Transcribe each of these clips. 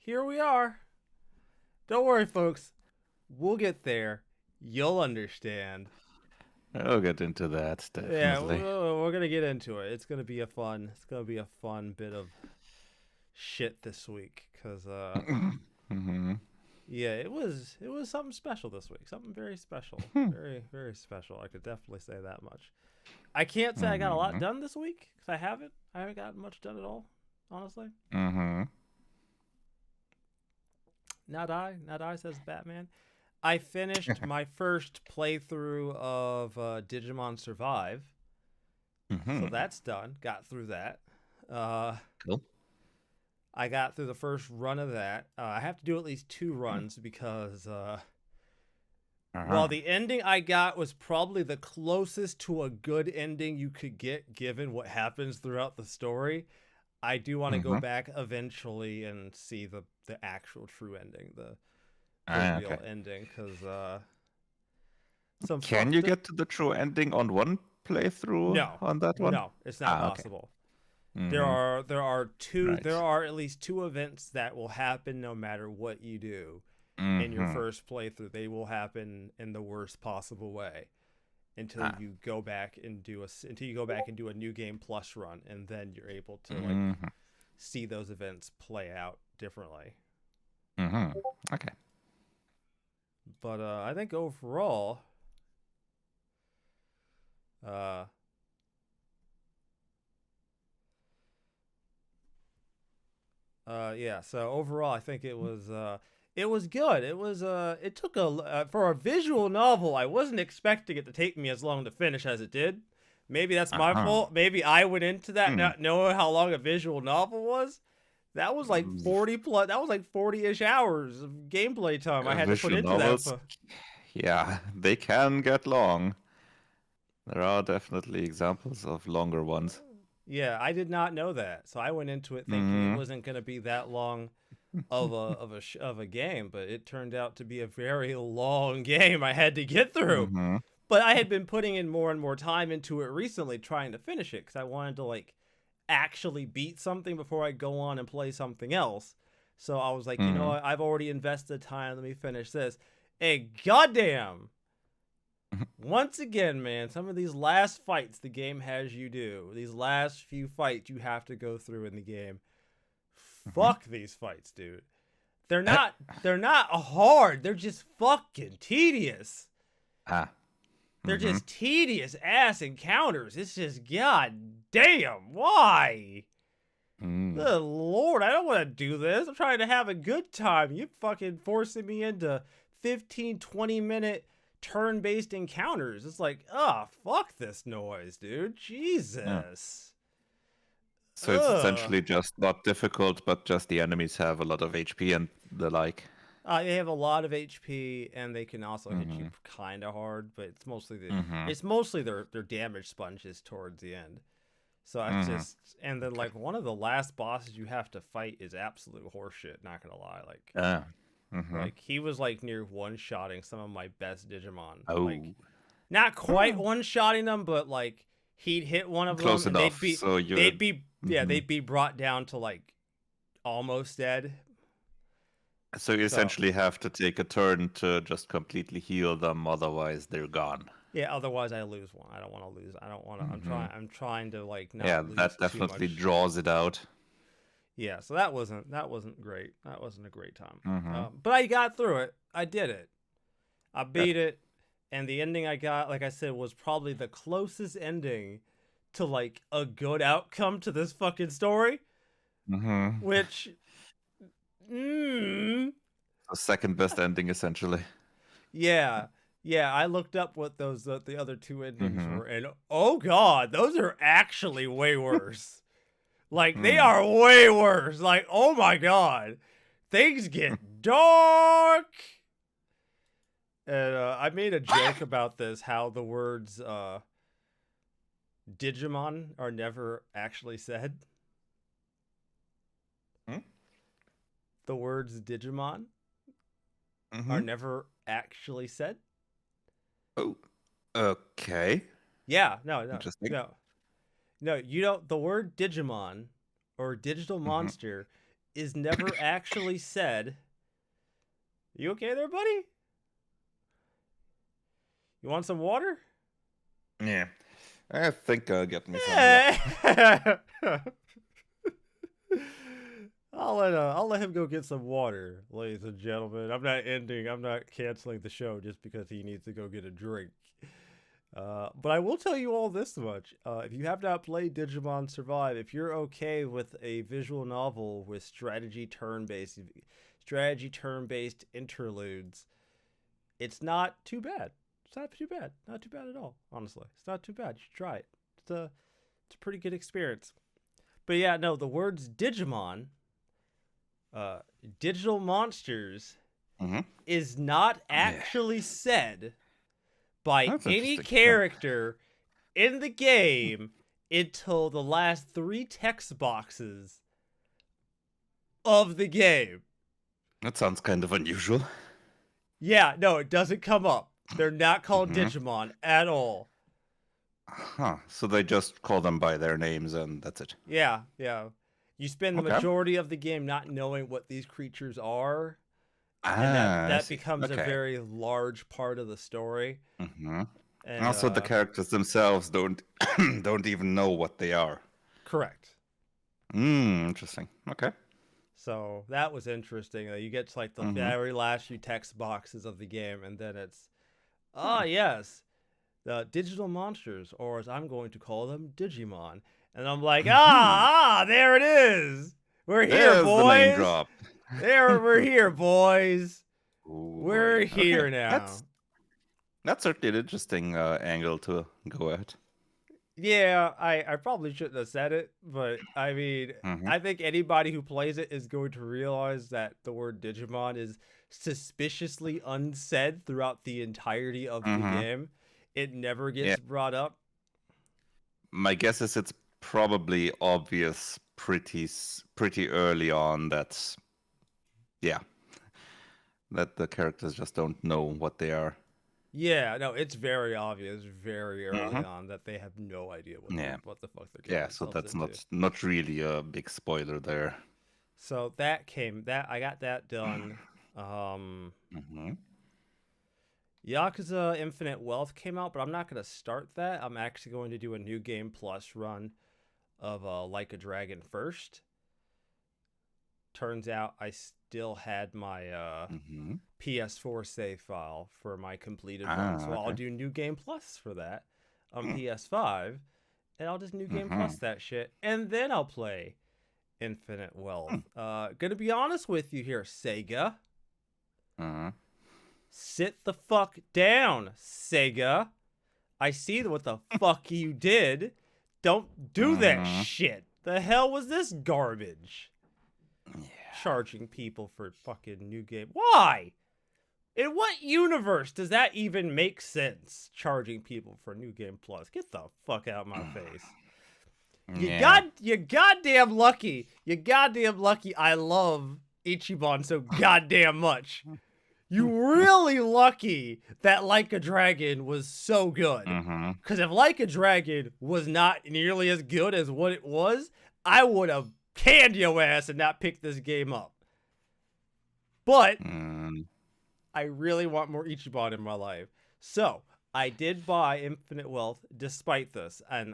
here we are. Don't worry, folks. We'll get there. You'll understand. I'll get into that, Yeah, definitely. we're gonna get into it. It's gonna be a fun. It's gonna be a fun bit of shit this week, cause hmm yeah, it was something special this week. Something very special. Very special. I could definitely say that much. I can't say I got a lot hmm done this week because I haven't. I haven't gotten much done at all, honestly. hmm Not I says Batman. I finished my first playthrough of Digimon Survive, so hmm that's done. Got through that. Uh, Cool. I got through the first run of that. I have to do at least 2 runs because while Uh-huh. the ending I got was probably the closest to a good ending you could get given what happens throughout the story, I do want to go hmm back eventually and see the actual true ending, the Ah, real okay. ending, because some Can you fucked up. get to the true ending on one playthrough No, on that one? no, it's not Ah, okay. possible. There hmm are there are two there Right. are at least 2 events that will happen no matter what you do in your hmm first playthrough. They will happen in the worst possible way until Ah. you go back and do a new game plus run, and then you're able to like hmm see those events play out differently. hmm Okay. But I think overall, uh, yeah. So overall, I think it was good. It took for a visual novel. I wasn't expecting it to take me as long to finish as it did. Maybe that's my Uh-huh. fault. Maybe I went into that Hmm. not knowing how long a visual novel was. That was like 40 plus. That was like 40ish hours of gameplay time I had to put Visual into that. novels, yeah, they can get long. There are definitely examples of longer ones. Yeah, I did not know that, so I went into it thinking it hmm wasn't going to be that long of a game, but it turned out to be a very long game I had to get through. hmm But I had been putting in more and more time into it recently trying to finish it because I wanted to like actually beat something before I go on and play something else. So I was like, you know hmm what? I've already invested time. Let me finish this. Hey, goddamn! Once again, man, some of these last fights the game has you do, these last few fights you have to go through in the game. hmm Fuck these fights, dude. They're not hard. They're just fucking tedious. ah. They're hmm just tedious ass encounters. It's just god damn, why? Mm. Good lord, I don't want to do this. I'm trying to have a good time. You fucking forcing me into 15, 20 minute turn-based encounters. It's like, fuck this noise, dude. Yeah. Jesus. So it's Ugh. essentially just not difficult, but just the enemies have a lot of HP and the like. They have a lot of HP, and they can also hit you hmm kind of hard, but hmm it's mostly their damage sponges towards the end. So it's hmm just, and then Okay. like one of the last bosses you have to fight is absolute horseshit. Not gonna lie, Ah. hmm he was like near one-shotting some of my best Digimon. Like Oh. not quite Hmm. one-shotting them, but like he'd hit one of them Close and enough. So you're. hmm they'd be brought down to like almost dead. So you So essentially have to take a turn to just completely heal them, otherwise they're gone. yeah, otherwise I lose one. I don't want to lose. I don't want to. hmm I'm trying to like Yeah, not lose that too definitely much. draws it out. Yeah, so that wasn't great. That wasn't a great time. hmm But I got through it. I did it. I Good. beat it, and the ending I got, like I said, was probably the closest ending to like a good outcome to this fucking story. hmm Which, mm, The second best ending, essentially. yeah, yeah. I looked up what those the other 2 endings hmm were, and oh god, those are actually way worse. Like they Hmm. are way worse. Like oh my god, things get dark. And I made a joke about this, how the words Digimon are never actually said. Hmm? The words Digimon are hmm never actually said. Oh, okay. Yeah, no, no, Interesting. no, no. You don't. The word Digimon or digital hmm monster is never actually said. You okay there, buddy? You want some water? Yeah. I think I'll get me some. Yeah. I'll let him go get some water, ladies and gentlemen. I'm not canceling the show just because he needs to go get a drink. But I will tell you all this much. If you have not played Digimon Survive, if you're okay with a visual novel with strategy turn-based interludes, it's not too bad. It's not too bad. Not too bad at all, honestly. It's not too bad. You should try it. It's a pretty good experience. But yeah, no, the words Digimon, digital monsters, is not actually said by any character in the game until the last 3 text boxes of the game. That sounds kind of unusual. Yeah, no, it doesn't come up. They're not called Digimon at all. Huh. So they just call them by their names and that's it. Yeah. You spend the majority of the game not knowing what these creatures are. And that becomes a very large part of the story. And also, the characters themselves don't even know what they are. Correct. Interesting. Okay. So that was interesting. You get to like the very last few text boxes of the game, and then it's, yes, the digital monsters, or as I'm going to call them, Digimon. And I'm like, there it is. We're here, boys. The name drop. We're here, boys. Ooh, we're here now. That's certainly an interesting angle to go at. Yeah, I probably shouldn't have said it, but I mean, I think anybody who plays it is going to realize that the word Digimon is suspiciously unsaid throughout the entirety of the game. It never gets brought up. My guess is it's probably obvious pretty early on that the characters just don't know what they are. Yeah, no, it's very obvious very early on that they have no idea what the fuck they're getting. Yeah, so that's not really a big spoiler there. So I got that done. Yakuza Infinite Wealth came out, but I'm not going to start that. I'm actually going to do a New Game Plus run of Like a Dragon first. Turns out I still had my PS4 save file for my completed run, so I'll do New Game Plus for that on PS5, and I'll just New Game Plus that shit, and then I'll play Infinite Wealth. Gonna be honest with you here, Sega. Sit the fuck down, Sega. I see what the fuck you did. Don't do that shit. The hell was this garbage? Charging people for fucking new game. Why? In what universe does that even make sense? Charging people for New Game Plus. Get the fuck out of my face. You goddamn lucky. You goddamn lucky I love Ichiban so goddamn much. You really lucky that Like a Dragon was so good. Because if Like a Dragon was not nearly as good as what it was, I would have canned your ass and not picked this game up. But I really want more Ichiban in my life. So I did buy Infinite Wealth despite this. And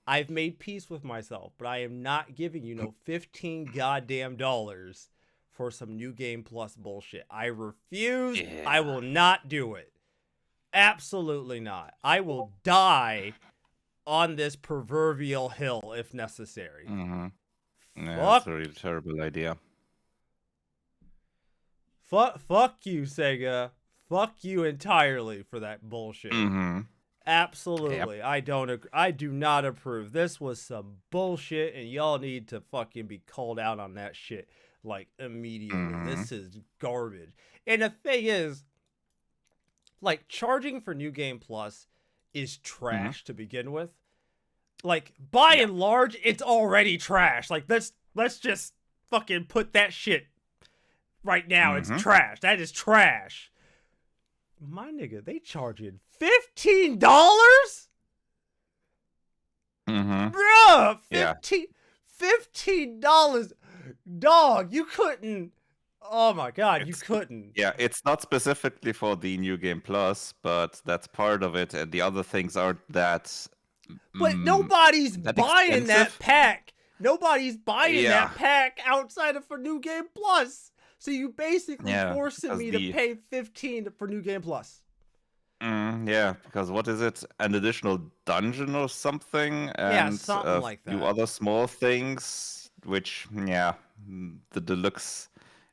I've made peace with myself. But I am not giving you no $15 goddamn for some New Game Plus bullshit. I refuse. I will not do it. Absolutely not. I will die on this proverbial hill if necessary. That's a really terrible idea. Fuck you, Sega. Fuck you entirely for that bullshit. Absolutely. I do not approve. This was some bullshit, and y'all need to fucking be called out on that shit, like, immediately. This is garbage. And the thing is, like, charging for New Game Plus is trash to begin with. Like, by and large, it's already trash. Like, let's just fucking put that shit right now. It's trash. That is trash. My nigga, they charging $15? Bruh, $15. dog, you couldn't. Oh my god, you It's couldn't. Yeah, it's not specifically for the New Game Plus, but that's part of it, and the other things aren't But mm, nobody's that buying that expensive. pack. Nobody's buying Yeah, that pack outside of for New Game Plus. So you basically yeah, forcing because me to pay 15 for New Game Plus. yeah, because what is it? An additional dungeon or something, Yeah, and something a like few that. other small things, which, yeah, the deluxe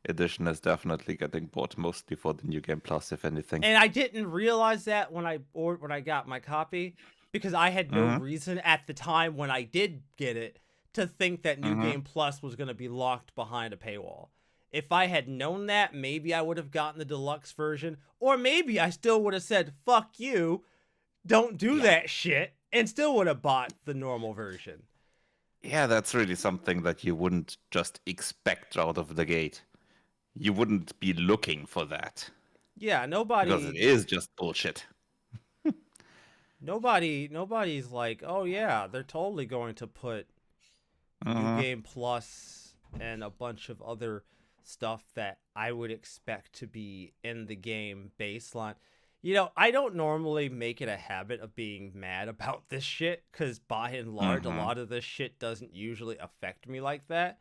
edition is definitely getting bought mostly for the New Game Plus, if anything. And I didn't realize that when I got my copy because I had no Mm-hmm. reason at the time when I did get it to think that New Mm-hmm. Game Plus was going to be locked behind a paywall. If I had known that, maybe I would have gotten the deluxe version, or maybe I still would have said, fuck you, don't do Yeah. that shit, and still would have bought the normal version. Yeah, that's really something that you wouldn't just expect out of the gate. You wouldn't be looking for that Yeah, because it is just bullshit. nobody's like, oh yeah, they're totally going to put New Mm-hmm. Game Plus and a bunch of other stuff that I would expect to be in the game baseline. You know, I don't normally make it a habit of being mad about this shit because by and large, a Mm-hmm. lot of this shit doesn't usually affect me like that.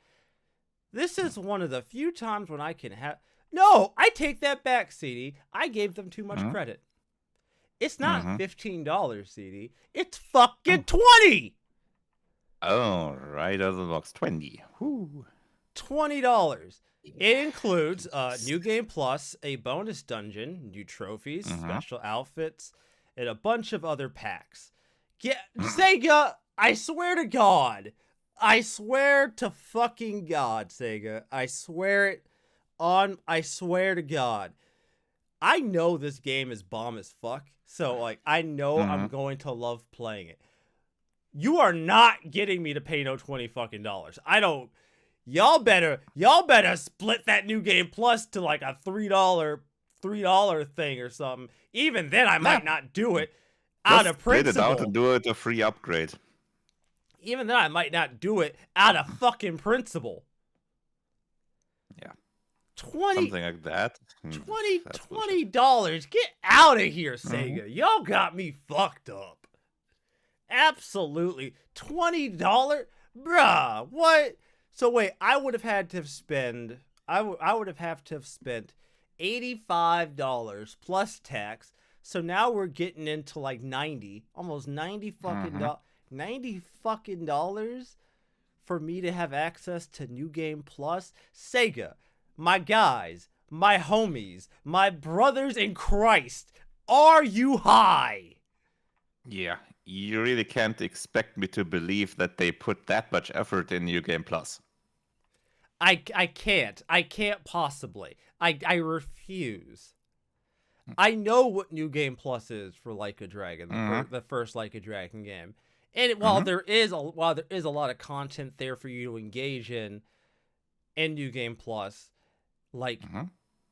This is one of the few times when I can have. No, I take that back, CD. I gave them too much credit. It's not Mm-hmm. $15, CD. It's fucking Oh. 20. Oh, right out of the box, 20. Whoo. $20. It includes Yes. New Game Plus, a bonus dungeon, new trophies, Mm-hmm. special outfits, and a bunch of other packs. Get Sega, I swear to God. I swear to fucking God, Sega. I swear to God. I know this game is bomb as fuck. So like I know Mm-hmm. I'm going to love playing it. You are not getting me to pay no 20 fucking dollars. I don't. Y'all better split that New Game Plus to like a $3 thing or something. Even then I Yeah, might not do it out just of split it out and principle. do it a free upgrade. Even then I might not do it out of fucking principle. Yeah, 20 something like that. 20 That's bullshit. $20. Get out of here, Mm-hmm. Sega. Y'all got me fucked up. Absolutely. $20? Bruh, what? So wait, I would have had to spend I would have had to have spent $85 plus tax. So now we're getting into like 90, almost 90 fucking Mm-hmm. 90 fucking dollars for me to have access to New Game Plus. Sega, my guys, my homies, my brothers in Christ, are you high? Yeah, you really can't expect me to believe that they put that much effort in New Game Plus. I can't. I can't possibly. I refuse. I know what New Game Plus is for Like a Dragon, Mm-hmm. the first Like a Dragon game. And while Mm-hmm. there is a lot of content there for you to engage in New Game Plus, like Mm-hmm.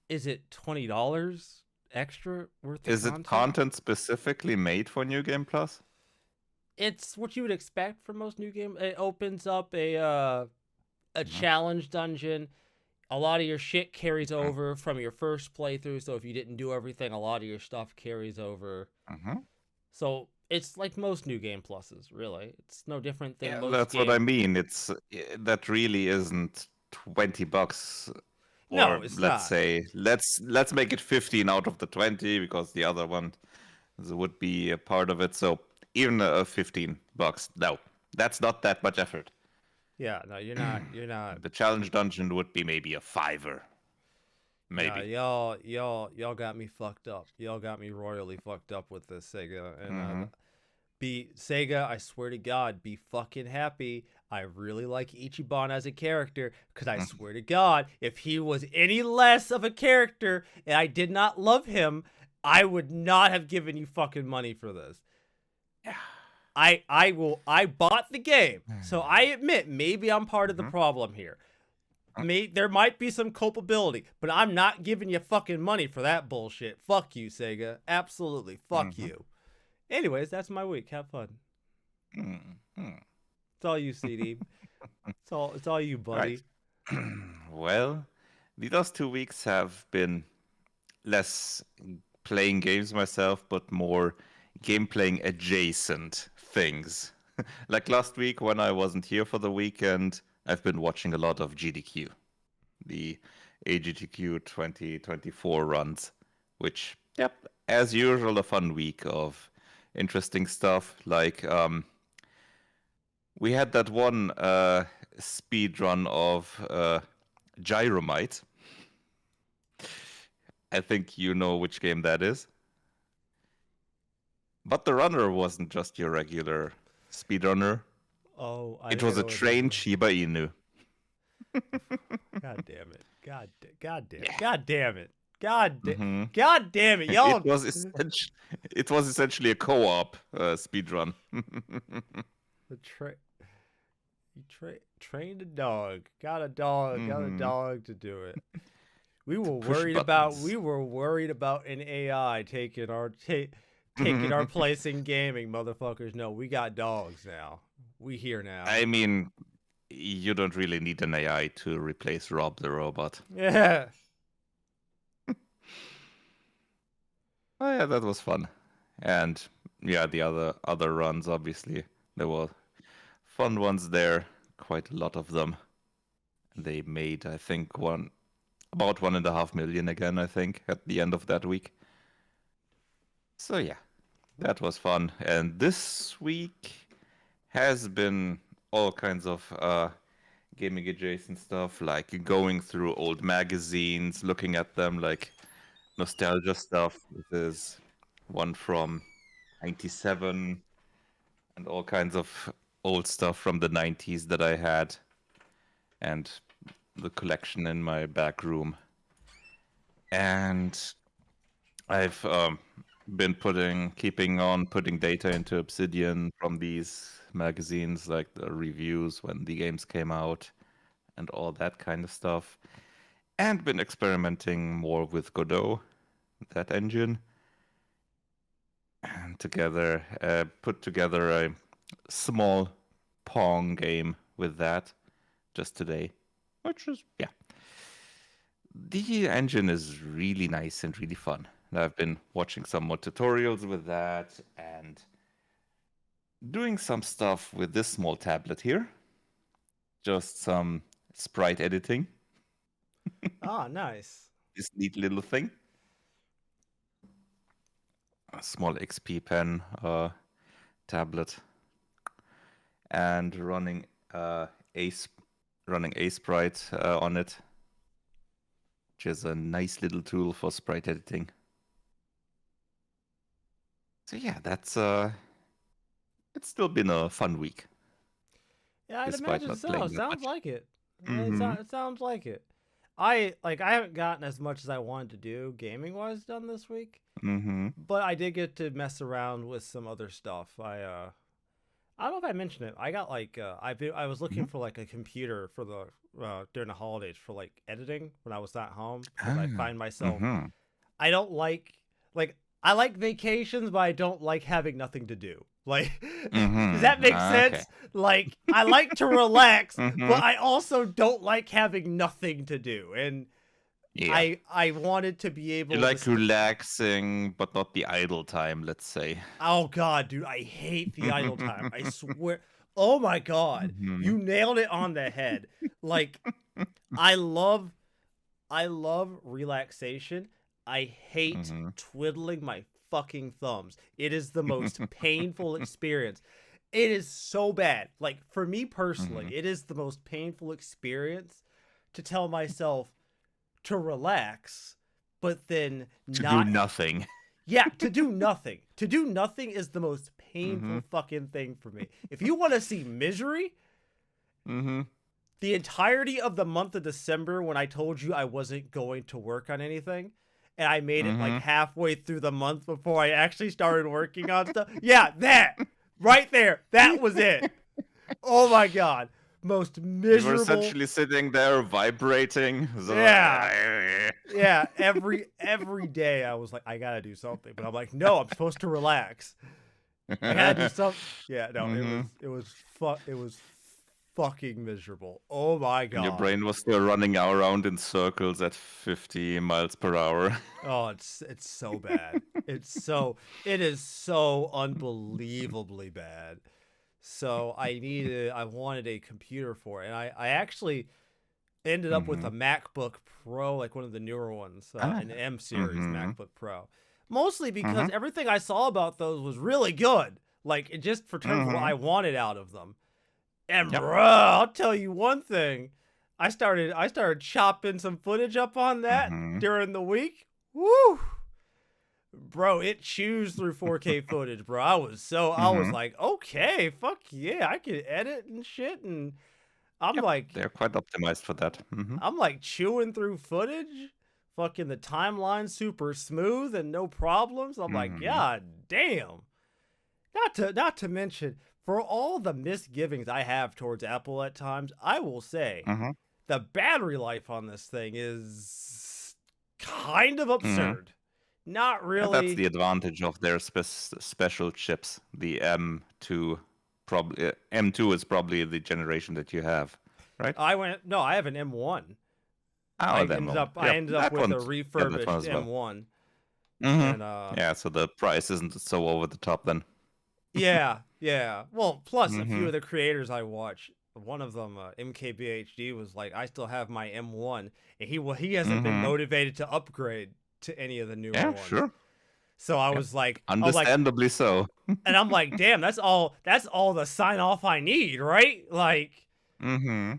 is it $20 extra worth of Is it content? content specifically made for New Game Plus? It's what you would expect from most new game. It opens up a Mm-hmm. challenge dungeon. A lot of your shit carries over from your first playthrough, so if you didn't do everything, a lot of your stuff carries over. Mm-hmm. So it's like most new game pluses, really. It's no different than Yeah, most that's what I mean. It's that really isn't $20, No, or it's let's not. say let's make it 15 out of the 20 because the other one would be a part of it. So even $15, no, that's not that much effort. Yeah, no, you're not. You're not. The challenge dungeon would be maybe a $5, Yeah, maybe. y'all got me fucked up. Y'all got me royally fucked up with this Sega. And Mm-hmm. be Sega, I swear to God, be fucking happy. I really like Ichiban as a character because I swear to God, if he was any less of a character and I did not love him, I would not have given you fucking money for this. Yeah. I bought the game, so I admit maybe I'm part of the Mhm. problem here. There might be some culpability, but I'm not giving you fucking money for that bullshit. Fuck you, Sega. Absolutely, fuck Mhm. you. Anyways, that's my week. Have fun. Mhm. It's all you, CD. It's all you, buddy. Right. Well, the last 2 weeks have been less playing games myself, but more game playing adjacent things. Like last week when I wasn't here for the weekend, I've been watching a lot of GDQ, the AGTQ 2024 runs, which, yep, as usual, a fun week of interesting stuff. Like, we had that one speed run of Gyromite. I think you know which game that is. But the runner wasn't just your regular speedrunner. Oh, I It think I was a know what you're talking trained Shiba Inu. about. God damn it. God damn it. Yeah. God damn it. hmm God damn it. It Y'all. was it was essentially a co-op speedrun. The trained a dog. Got a dog. Got a hmm dog to do it. We To were push worried about. buttons. We were worried about an AI taking our place in gaming, motherfuckers. No, we got dogs now. We here now. I mean, you don't really need an AI to replace Rob the robot. Yeah. Oh yeah, that was fun. And yeah, the other runs, obviously, there were fun ones there. Quite a lot of them. They made, I think, about 1.5 million again, I think, at the end of that week. So yeah, that was fun. And this week has been all kinds of gaming adjacent stuff, like going through old magazines, looking at them, like nostalgia stuff. This is one from 97 and all kinds of old stuff from the 90s that I had, and the collection in my back room. And I've been keeping on putting data into Obsidian from these magazines, like the reviews when the games came out and all that kind of stuff. And been experimenting more with Godot, that engine. And put together a small Pong game with that just today, which is, yeah. The engine is really nice and really fun. And I've been watching some more tutorials with that and doing some stuff with this small tablet here. Just some sprite editing, Ah, nice. this neat little thing. A small XP pen tablet. And running a sprite on it, which is a nice little tool for sprite editing. So yeah, that's it's still been a fun week, Yeah, I'd despite imagine not so. playing that Sounds much. like it. Mm-hmm. It sounds like it. I haven't gotten as much as I wanted to do gaming wise done this week, Mm-hmm. but I did get to mess around with some other stuff. I don't know if I mentioned it. I got I was looking for like a computer for the during the holidays for like editing when I was not home because I Ah. find myself Mm-hmm. I don't like I like vacations, but I don't like having nothing to do. Like, does that Mm-hmm. make Okay. sense? Like, I like to relax, Mm-hmm. but I also don't like having nothing to do. And Yeah. I wanted to be You able to. like relaxing, but not the idle time, let's say. Oh God, dude, I hate the idle time. I swear. Oh my God, Mm-hmm. you nailed it on the head. Like, I love I love relaxation. I hate Mm-hmm. twiddling my fucking thumbs. It is the most painful experience. It is so bad. Like, for me personally, Mm-hmm. it is the most painful experience to tell myself to relax, but then To do not. nothing. Yeah, to do nothing. To do nothing is the most Mm-hmm. painful fucking thing for me. If you want to see misery, Mm-hmm. the entirety of the month of December when I told you I wasn't going to work on anything, and I made it like Mm-hmm. halfway through the month before I actually started working on stuff. Yeah, that right there. That was it. Oh my God. Most You were miserable. essentially sitting there vibrating. So, Yeah. Yeah, every day I was like, I gotta do something, but I'm like, no, I'm supposed to relax. I gotta do something. Yeah, no, mm-hmm. it was fucking miserable. Oh my And your god. brain was still running around in circles at 50 miles per hour. Oh, it's so bad. It is so unbelievably bad. So I wanted a computer for it. And I actually ended up with Mm-hmm. a MacBook Pro, like one of the newer ones, Ah. an M series Mm-hmm. MacBook Pro. Mostly Mm-hmm. because everything I saw about those was really good. Like just for terms of what Mm-hmm. I wanted out of them. And Yep. bruh, I'll tell you one thing. I started chopping some footage up on that Mm-hmm. during the week. Woo! Bro, it chews through 4K footage, bro. I was Mm-hmm. like, okay, fuck yeah, I can edit and shit, and I'm Yep. like, They're quite optimized for that. Mm-hmm. I'm like chewing through footage, fucking the timeline super smooth and no problems. I'm like, Mm-hmm. god damn. Not to mention, for all the misgivings I have towards Apple at times, I will say Mm-hmm. the battery life on this thing is kind of Mm-hmm. absurd. Not And that's really. the advantage of their special chips. The M2 probably M2 is probably the generation that you have, right? I have an M1. Oh, then one. I Yep, ended up that with one. a Yeah, that one refurbished as well. M1. And Mm-hmm. Yeah, so the price isn't so over the top then. yeah, yeah. Well, plus a few Mm-hmm. of the creators I watch, one of them, MKBHD, was like, I still have my M1, and he hasn't been Mm-hmm. motivated to upgrade to any of the newer Yeah, ones. sure. So Yep. I was like, Understandably so. and I'm like, damn, that's all the sign off I need, right? Mm-hmm.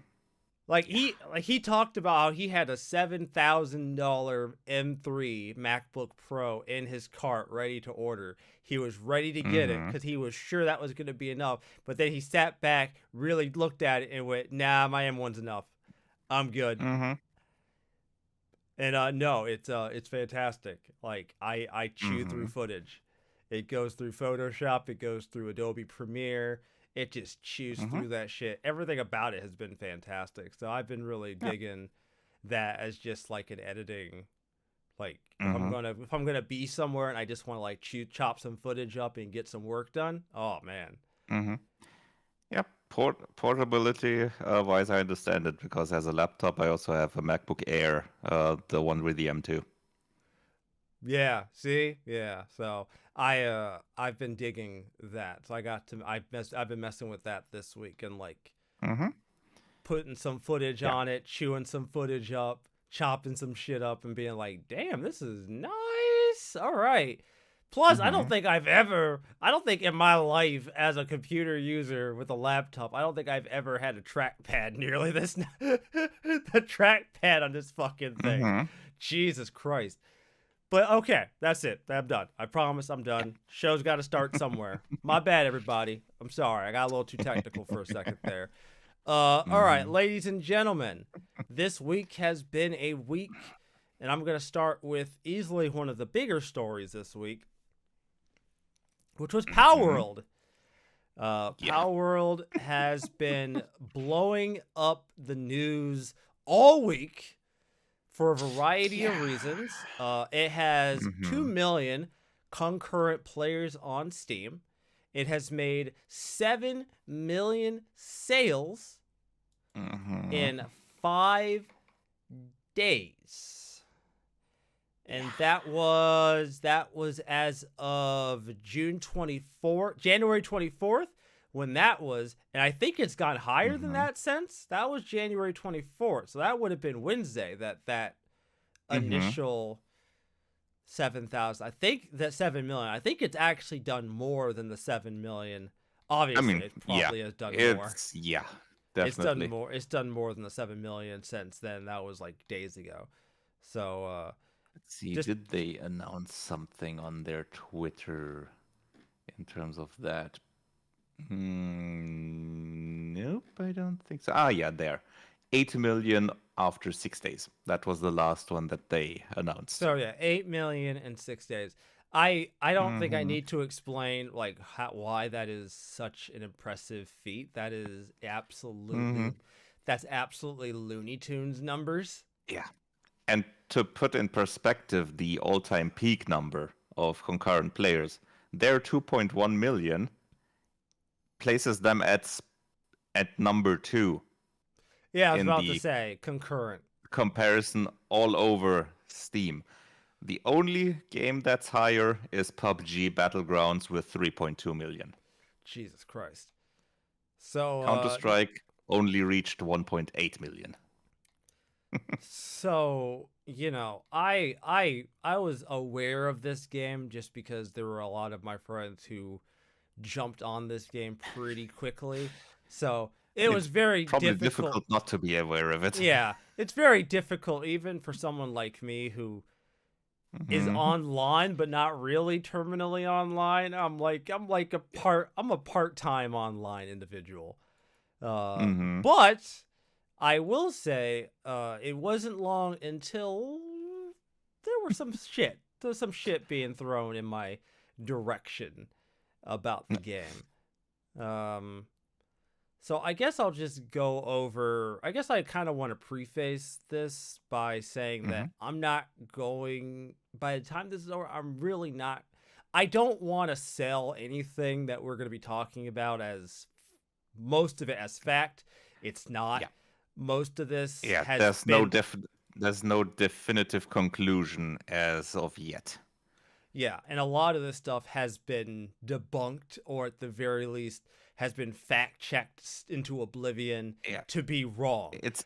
He talked about how he had a $7,000 M3 MacBook Pro in his cart ready to order. He was ready to get it Mm-hmm. because he was sure that was going to be enough. But then he sat back, really looked at it, and went, "Nah, my M1's enough. I'm good." Mm-hmm. And no, it's fantastic. Like I chew Mm-hmm. through footage. It goes through Photoshop. It goes through Adobe Premiere. It just chews Mm-hmm. through that shit. Everything about it has been fantastic. So I've been really Yep. digging that as just like an editing. Like Mm-hmm. if I'm gonna be somewhere and I just want to like chop some footage up and get some work done. Oh man. Mm-hmm. Yep. Portability wise, I understand it because as a laptop, I also have a MacBook Air, the one with the M2. Yeah, see? Yeah. So I've been digging that. So I've been messing with that this week and like Mm-hmm. putting some footage Yeah. on it, chewing some footage up, chopping some shit up and being like, "Damn, this is nice." All right. Plus, Mm-hmm. I don't think in my life as a computer user with a laptop, I don't think I've ever had a trackpad nearly this the trackpad on this fucking thing. Mm-hmm. Jesus Christ. But okay, that's it. I'm done. I promise I'm Yeah. done. Show's got to start somewhere. My bad, everybody. I'm sorry. I got a little too technical for a second there. All right, Mm-hmm. ladies and gentlemen, this week has been a week, and I'm going to start with easily one of the bigger stories this week, which was Power Mm-hmm. World. Yeah. Power World has been blowing up the news all week for a variety of Yeah. reasons. It has 2 Mm-hmm. million concurrent players on Steam. It has made 7 million sales Mm-hmm. in 5 days. And Yeah. that was as of January 24th when that was, and I think it's gone higher than Mm-hmm. that since. That was January 24th. So that would have been Wednesday that Mm-hmm. initial 7,000. I think that 7 million. I think it's actually done more than the 7 million. I Obviously, mean, it yeah. probably has done more. Yeah, It's done definitely. more. It's done more than the 7 million since then. That was like days ago. So Let's see, just did they announce something on their Twitter in terms of that? Nope, I don't think so. Ah, yeah, there. 8 million after 6 days. That was the last one that they announced. so yeah, 8 million in 6 days. I don't think I Mm-hmm. need to explain like why that is such an impressive feat. Mm-hmm. That's absolutely Looney Tunes numbers. Yeah. And to put in perspective the all-time peak number of concurrent players, their 2.1 million places them at at number 2 Yeah, I was in about to the say concurrent. comparison all over Steam. The only game that's higher is PUBG Battlegrounds with 3.2 million. Jesus Christ. So, Counter-Strike only reached 1.8 million. so I was aware of this game just because there were a lot of my friends who jumped on this game pretty quickly. So it was very Probably difficult. difficult not to be aware of it. Yeah, it's very difficult even for someone like me who is online but not really terminally online. I'm a part-time online individual. But I will say it wasn't long until there was some shit being thrown in my direction about the game. So I guess I'll just go over. I guess I kind of want to preface this by saying that I'm not going. By the time this is over, I'm really not. I don't want to sell anything that we're going to be talking about as most of it as fact. It's not. Yeah. Most of this has there's no definitive conclusion as of yet. Yeah, and a lot of this stuff has been debunked, or at the very least has been fact-checked into oblivion to be wrong. It's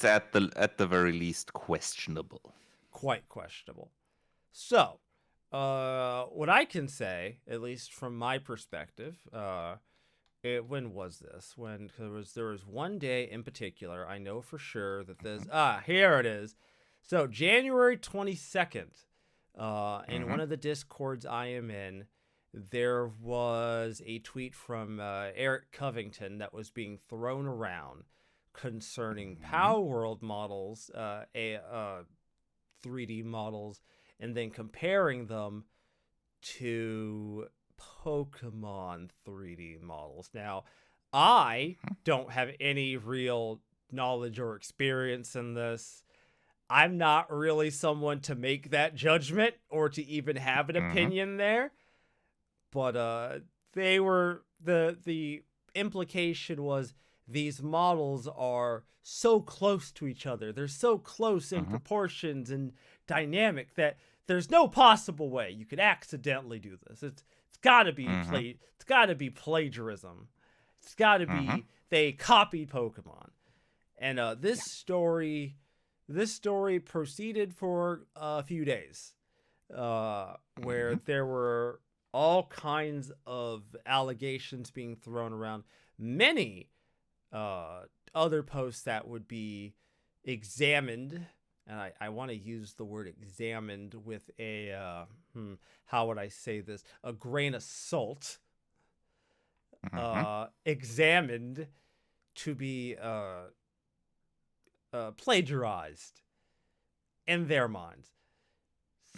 at the very least questionable. Quite questionable. So, what I can say, at least from my perspective, when was this? When there was one day in particular, I know for sure that this. Here it is. So January 22nd. In one of the discords I am in, there was a tweet from Eric Covington that was being thrown around concerning Power World models, 3D models, and then comparing them to Pokemon 3D models. Now, I don't have any real knowledge or experience in this. I'm not really someone to make that judgment or to even have an opinion there. But they were the implication was these models are so close to each other. They're so close in proportions and dynamic that there's no possible way you could accidentally do this. It's got to be it's got to be plagiarism. It's got to be they copied Pokemon. And this story proceeded for a few days, where there were all kinds of allegations being thrown around. Many other posts that would be examined, and I want to use the word examined with a, how would I say this? A grain of salt. Examined to be plagiarized in their minds.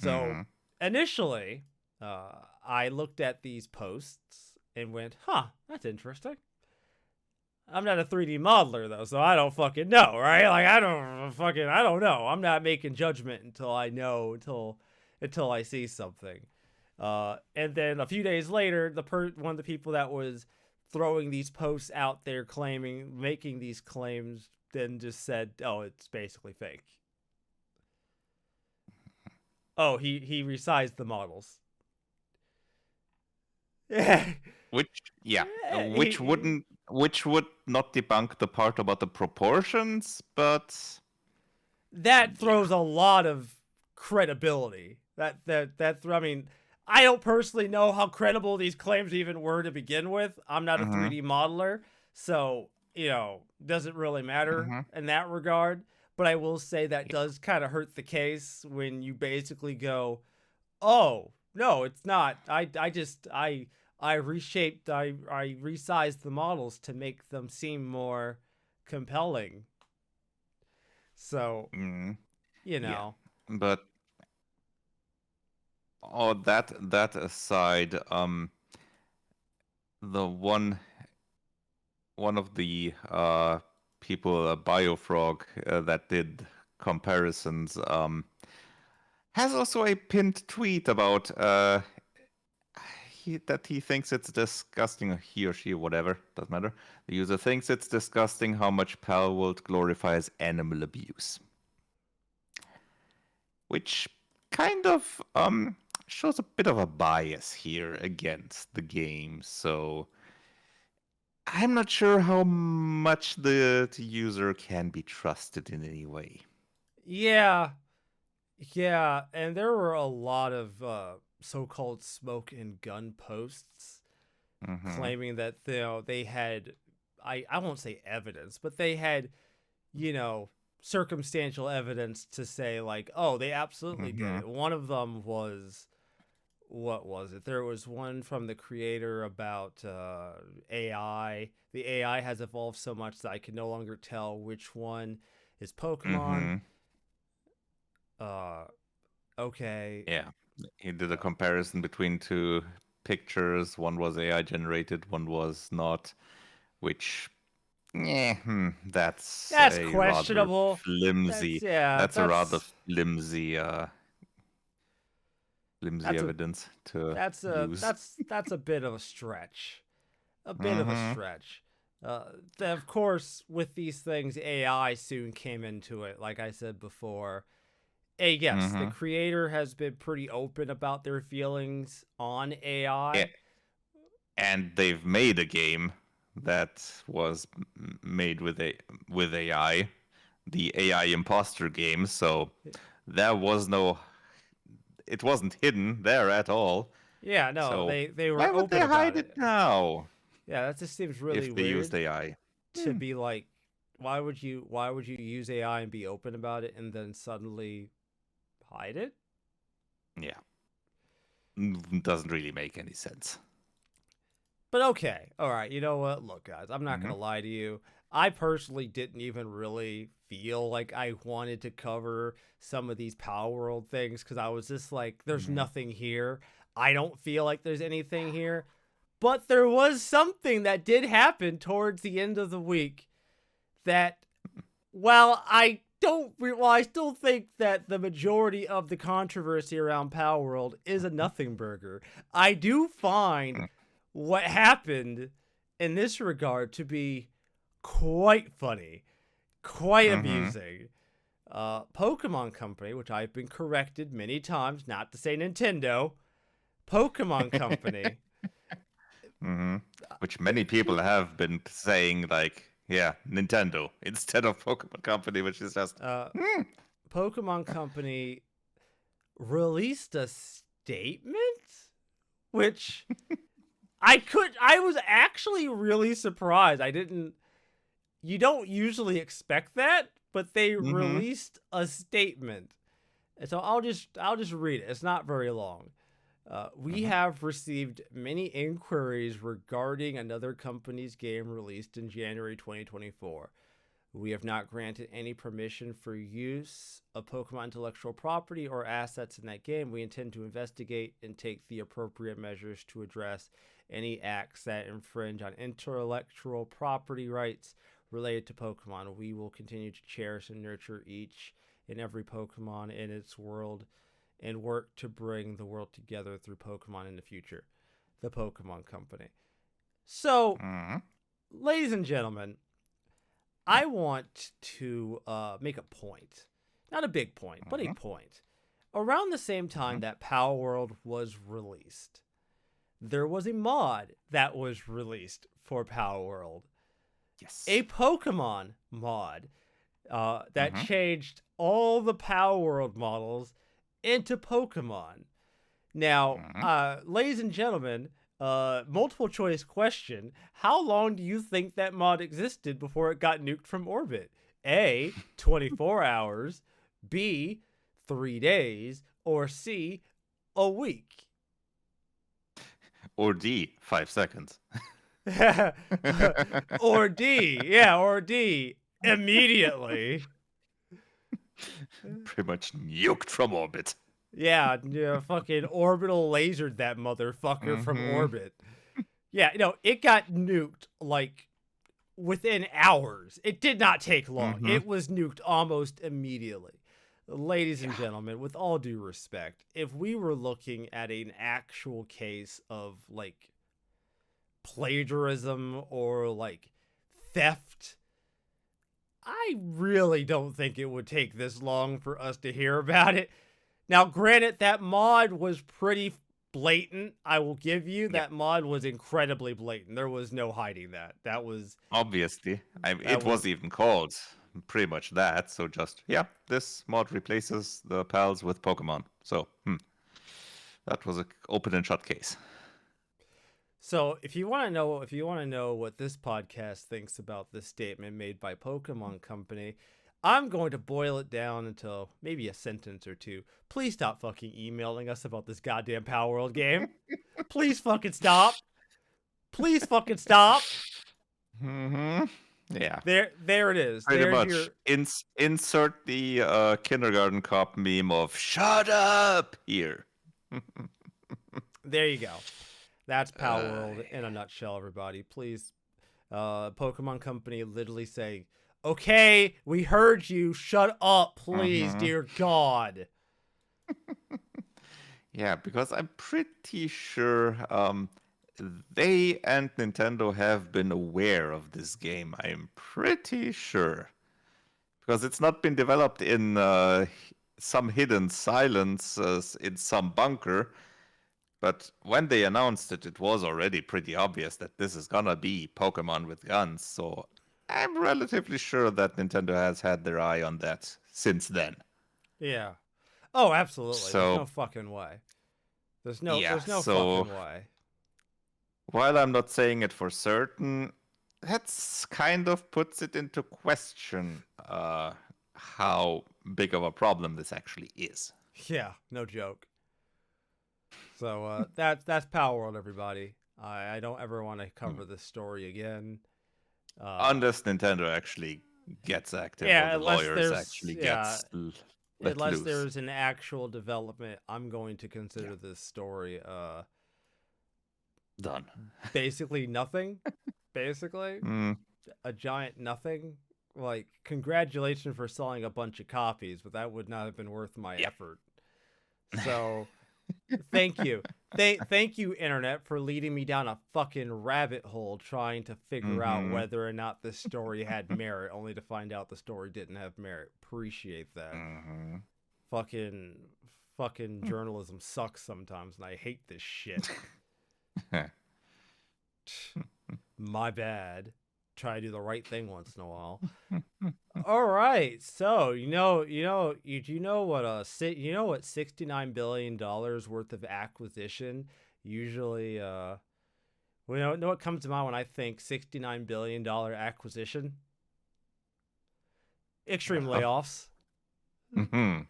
So initially, I looked at these posts and went, that's interesting. I'm not a 3D modeler though, so I don't fucking know, right? Like I don't know. I'm not making judgment until I know, until I see something. And then a few days later, one of the people that was throwing these posts out there making these claims, then just said, oh, it's basically fake. Oh, he resized the models. Which would not debunk the part about the proportions, but that throws a lot of credibility. I mean, I don't personally know how credible these claims even were to begin with. I'm not a 3D modeler, so doesn't really matter in that regard. But I will say that does kind of hurt the case when you basically go, oh, no, it's not. I resized the models to make them seem more compelling. So, But all that aside, the one of the people, Biofrog, that did comparisons, has also a pinned tweet about he thinks it's disgusting, or he or she, whatever, doesn't matter. The user thinks it's disgusting how much Palworld glorifies animal abuse, which kind of shows a bit of a bias here against the game. So I'm not sure how much the user can be trusted in any way. Yeah, and there were a lot of so-called smoke and gun posts claiming that they had, I won't say evidence, but they had, circumstantial evidence to say like, oh, they absolutely did it. One of them was, what was it? There was one from the creator about AI. The AI has evolved so much that I can no longer tell which one is Pokemon. Okay. Yeah, he did a comparison between two pictures. One was AI generated, one was not, which, that's a questionable. rather flimsy. That's a rather flimsy, evidence to use. That's a bit of a stretch. A bit of a stretch. Of course, with these things, AI soon came into it. Like I said before. Yes, the creator has been pretty open about their feelings on AI. Yeah. And they've made a game that was made with AI, the AI imposter game. So there was it wasn't hidden there at all. Yeah, no, so they were. Why would open they hide about it now? Yeah, that just seems really if they weird. used AI to be like, why would you use AI and be open about it and then suddenly hide it? Yeah. Doesn't really make any sense. But okay. All right. You know what? Look, guys, I'm not going to lie to you. I personally didn't even really feel like I wanted to cover some of these Power World things because I was just like, there's nothing here. I don't feel like there's anything here. But there was something that did happen towards the end of the week that, I still think that the majority of the controversy around Power World is a nothing burger. I do find what happened in this regard to be quite funny, quite amusing. Pokemon Company, which I've been corrected many times not to say Nintendo, Pokemon Company. Which many people have been saying, like, yeah, Nintendo instead of Pokemon Company, which is just Pokemon Company released a statement, which I was actually really surprised. You don't usually expect that, but they released a statement. And so I'll just read it. It's not very long. We have received many inquiries regarding another company's game released in January 2024. We have not granted any permission for use of Pokemon intellectual property or assets in that game. We intend to investigate and take the appropriate measures to address any acts that infringe on intellectual property rights related to Pokemon. We will continue to cherish and nurture each and every Pokemon in its world and work to bring the world together through Pokemon in the future. The Pokemon Company. So, ladies and gentlemen, I want to make a point. Not a big point, but a point. Around the same time that Power World was released, there was a mod that was released for Power World. Yes. A Pokemon mod that changed all the Power World models into Pokemon. Now, ladies and gentlemen, multiple choice question. How long do you think that mod existed before it got nuked from orbit? A, 24 hours, B, 3 days, or C, a week? Or D, 5 seconds. Or D, immediately. Pretty much nuked from orbit. Yeah, fucking orbital lasered that motherfucker from orbit. Yeah, it got nuked like within hours. It did not take long. It was nuked almost immediately. ladies and Yeah. gentlemen, with all due respect, if we were looking at an actual case of like plagiarism or like theft, I really don't think it would take this long for us to hear about it. Now, granted, that mod was pretty blatant. I will give you Yeah. that mod was incredibly blatant. There was no hiding that. Obviously. That It was was even called pretty much that. So just, yeah, this mod replaces the pals with Pokemon. So, that was a open and shut case. So, if you want to know what this podcast thinks about this statement made by Pokemon Company, I'm going to boil it down into maybe a sentence or two. Please stop fucking emailing us about this goddamn Power World game. Please fucking stop. Please fucking stop. Mm-hmm. Yeah. There it is. Pretty There's much. your. Insert the kindergarten cop meme of "Shut up" here. There you go. That's Power Uh, World in a nutshell, everybody. Please, Pokemon Company literally saying, "Okay, we heard you. Shut up, please, mhm. dear God." Yeah, because I'm pretty sure they and Nintendo have been aware of this game. I'm pretty sure. Because it's not been developed in some hidden silence in some bunker. But when they announced it, it was already pretty obvious that this is gonna be Pokemon with guns. So I'm relatively sure that Nintendo has had their eye on that since then. Yeah. Oh, absolutely. There's So no fucking way. yeah, There's no so fucking way. while I'm not saying it for certain, that's kind of puts it into question how big of a problem this actually is. Yeah, no joke. So that's Power World, everybody. I don't ever want to Hmm. cover this story again. Unless Nintendo actually gets active or Yeah, the lawyers actually let unless loose. there's an actual development, I'm going to Yeah, consider this story done. basically nothing. Basically, Mm, a giant nothing. Like, congratulations for selling a bunch of copies, but that would not have been worth my yeah. effort. So, thank you. Thank you, internet, for leading me down a fucking rabbit hole trying to figure out Mm-hmm. whether or not this story had merit, only to find out the story didn't have merit. Appreciate that. Mm-hmm. Fucking fucking journalism sucks sometimes, and I hate this shit. My bad. Try to do the right thing once in a while. All right, so you know what $69 billion worth of acquisition usually know what comes to mind when I think $69 billion acquisition? Extreme Well, layoffs, mm-hmm.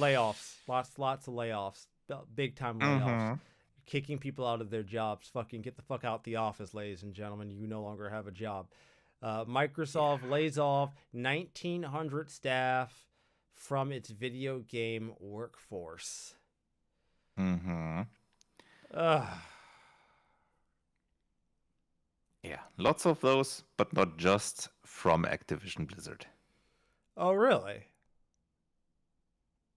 layoffs, lots of layoffs, big time layoffs, Mm-hmm. kicking people out of their jobs. Fucking get the fuck out the office, ladies and gentlemen. You no longer have a job. Yeah. Microsoft lays off 1,900 staff from its video game workforce. Mm-hmm. Ugh. Yeah. Lots of those, but not just from Activision Blizzard. Oh, really?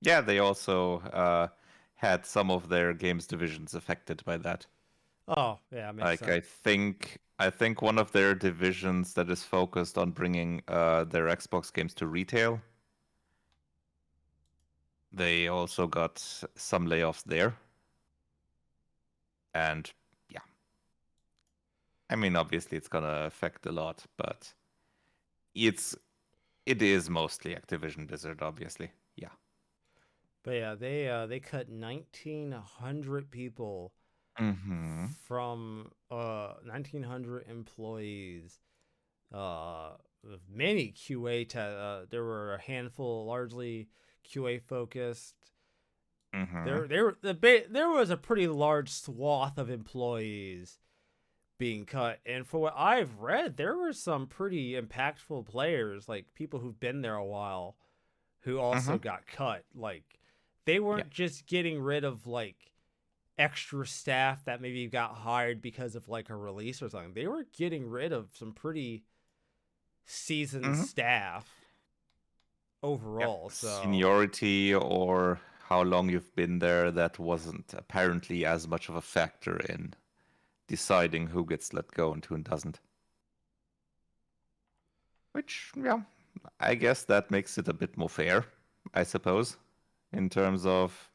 Yeah, they also had some of their games divisions affected by that. Oh, yeah, makes Like sense. I think one of their divisions that is focused on bringing their Xbox games to retail. They also got some layoffs there. And yeah, I mean obviously it's gonna affect a lot, but it's it is mostly Activision Blizzard, obviously. Yeah. But yeah, they cut 1,900 people Mm-hmm. from 1,900 employees. Uh, many QA. There were a handful, largely QA focused. Mm-hmm. There was a pretty large swath of employees being cut, and for what I've read, there were some pretty impactful players, like people who've been there a while, who Mm-hmm. also got cut. Like, they Yeah. weren't just getting rid of like extra staff that maybe got hired because of like a release or something. They were getting rid of some pretty seasoned Mm-hmm. staff. overall. So Seniority or how long you've been there, that wasn't apparently as much of a factor in deciding who gets let go and who doesn't. Which, yeah, I guess that makes it a bit more fair, I suppose, in terms of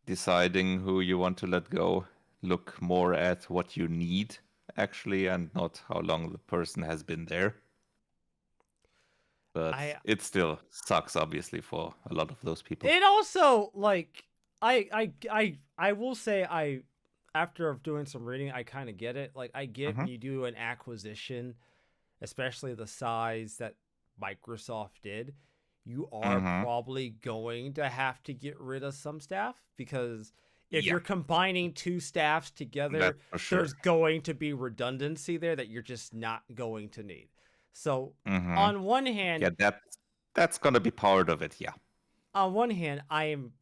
deciding who you want to let go. Look more at what you need, actually, and not how long the person has been there. But I it still sucks, obviously, for a lot of those people. it also like I will say I after doing some reading I kind of get it. Like I get Mm-hmm. when you do an acquisition, especially the size that Microsoft did, you are Mm-hmm. probably going to have to get rid of some staff because if Yeah, you're combining two staffs together, that's for sure. there's going to be redundancy there that you're just not going to need. So, Mm-hmm. on one hand, Yeah, that's gonna be part of it. Yeah. I am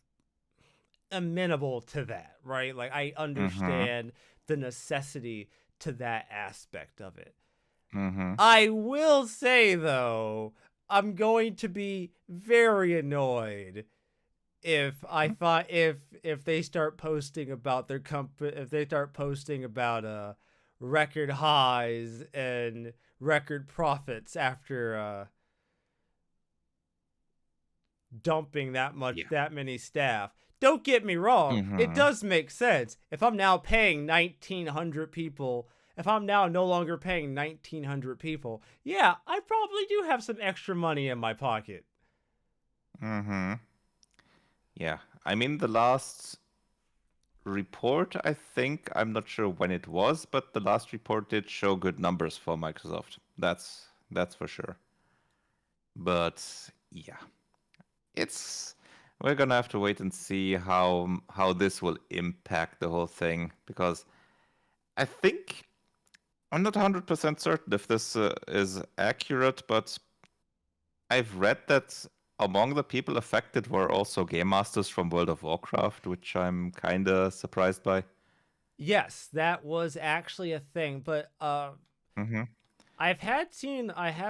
amenable to that, right? Like I Mm-hmm. understand the necessity to that aspect of it. Mm-hmm. I will say though, I'm going to be very annoyed if I thought if they start posting about their company, if they start posting about record highs and record profits after dumping Yeah. that many staff. Don't get me wrong, it Mm-hmm. does make sense. If I'm now paying 1900 people, if I'm now no longer paying 1900 people, yeah, I probably do have some extra money in my pocket. Mm-hmm. Yeah. I mean, the last report, I think, I'm not sure when it was, but the last report did show good numbers for Microsoft. That's for sure. But yeah, it's we're gonna have to wait and see how this will impact the whole thing because I think I'm not 100% certain if this is accurate, but I've read that among the people affected were also game masters from World of Warcraft, which I'm kind of surprised by. Yes, that was actually a thing, but Mm-hmm. I have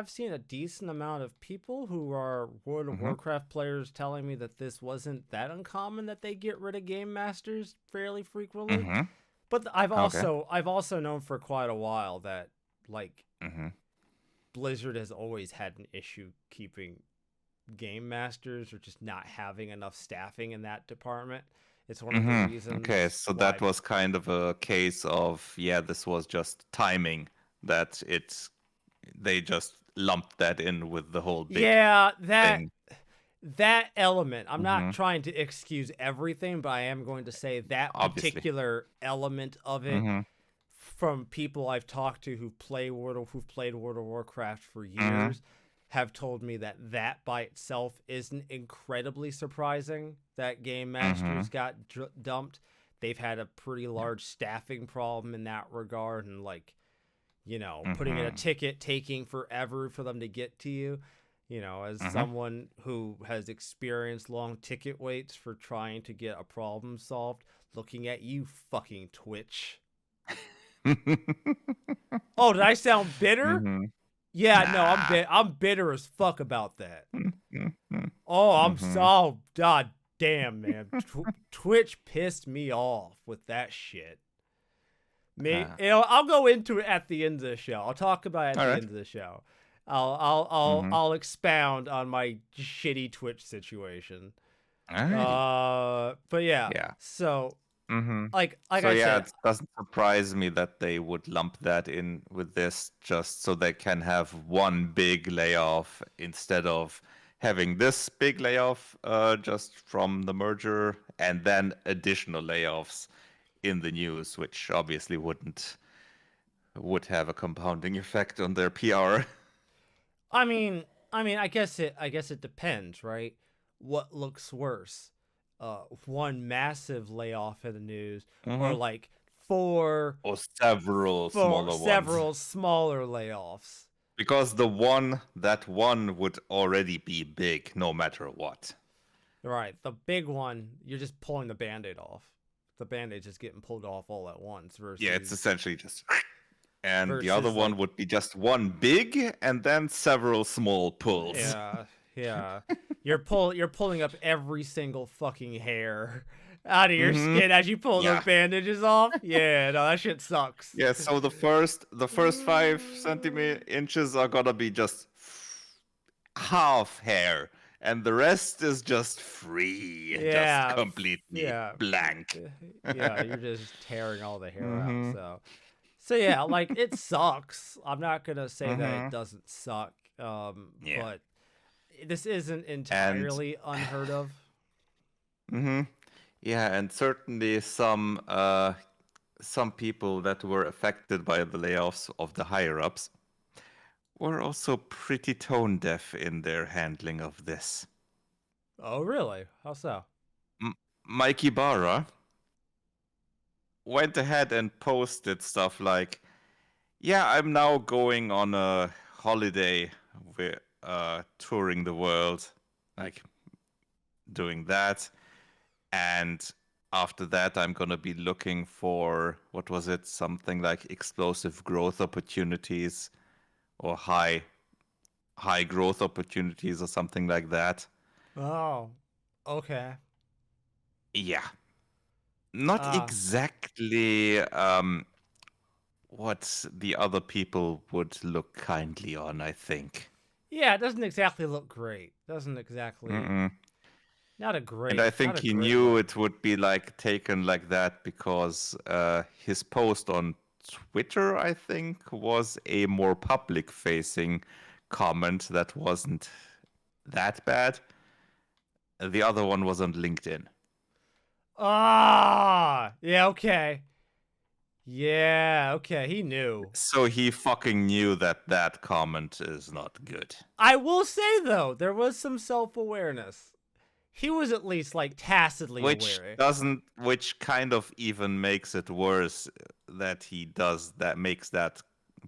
seen a decent amount of people who are World of Mm-hmm. Warcraft players telling me that this wasn't that uncommon that they get rid of game masters fairly frequently. Mm-hmm. But Okay. I've also known for quite a while that like Mm-hmm. Blizzard has always had an issue keeping game masters or just not having enough staffing in that department. It's one of the Mm-hmm. Okay, reasons so that why. was kind of a case of, yeah, this was just timing that they just lumped that in with the whole big Yeah, thing. that element. I'm not Mm-hmm. trying to excuse everything, but I am going to say that Obviously. particular element of it Mm-hmm. from people I've talked to who've played World of Warcraft for Mm-hmm. years have told me that that by itself isn't incredibly surprising that game Mm-hmm. masters got dumped. They've had a pretty Yeah. large staffing problem in that regard and like, putting in a Mm-hmm. ticket taking forever for them to get to you. As Mm-hmm. someone who has experienced long ticket waits for trying to get a problem solved, looking at you fucking Twitch. Oh, did I sound bitter? Mm-hmm. Yeah, no, Nah. I'm bitter as fuck about that. Mm-hmm. Oh, Mm-hmm. god damn, man. Twitch pissed me off with that shit. Uh, I'll go into it at the end of the show. I'll talk about it at all the right. end of the show. Mm-hmm. I'll expound on my shitty Twitch situation. Alrighty. But yeah. Yeah. So Mm-hmm. like So I yeah, said, it doesn't surprise me that they would lump that in with this just so they can have one big layoff instead of having this big layoff just from the merger and then additional layoffs in the news, which obviously would have a compounding effect on their PR. I mean, I guess it depends, right? What looks worse? One massive layoff in the news, or Mm-hmm. like four, Or several smaller ones. several smaller layoffs. Because that one would already be big no matter what. Right, the big one, you're just pulling the band-aid off. The band-aid's just getting pulled off all at once Yeah, it's versus essentially just. And the other versus one like would be just one big and then several small pulls. yeah. Yeah. You're pulling up every single fucking hair out of your Mm-hmm. skin as you pull those Yeah. bandages off. Yeah, no, that shit sucks. Yeah, so the first 5 inches are gonna be just half hair, and the rest is just free, just Yeah, completely yeah, blank. yeah. You're just tearing all the hair out. Mm-hmm. So yeah, like it sucks. I'm not gonna say that it Mm-hmm. doesn't suck. Yeah. But this isn't And entirely unheard of. mm-hmm. Yeah, and certainly some people that were affected by the layoffs of the higher ups were also pretty tone deaf in their handling of this. Oh, really? How so? M- Mikey Barra went ahead and posted stuff like, "Yeah, I'm now going on a holiday with touring the world, like doing that, and after that, I'm gonna be looking for what was it? Something like explosive growth opportunities or high growth opportunities or something like that." Oh, okay. Yeah, not Uh, exactly what the other people would look kindly on, I think. yeah, it doesn't exactly look great. Doesn't exactly. Mm-mm. And I Not think a he great knew look. it would be like taken like that because his post on Twitter, I think, was a more public facing comment that wasn't that bad. The other one was on LinkedIn. Ah, yeah, okay. Yeah, okay. He knew. So he fucking knew that that comment is not good. I will say though, there was some self-awareness. He was at least like tacitly aware. Which kind of even makes it worse that he does that, makes that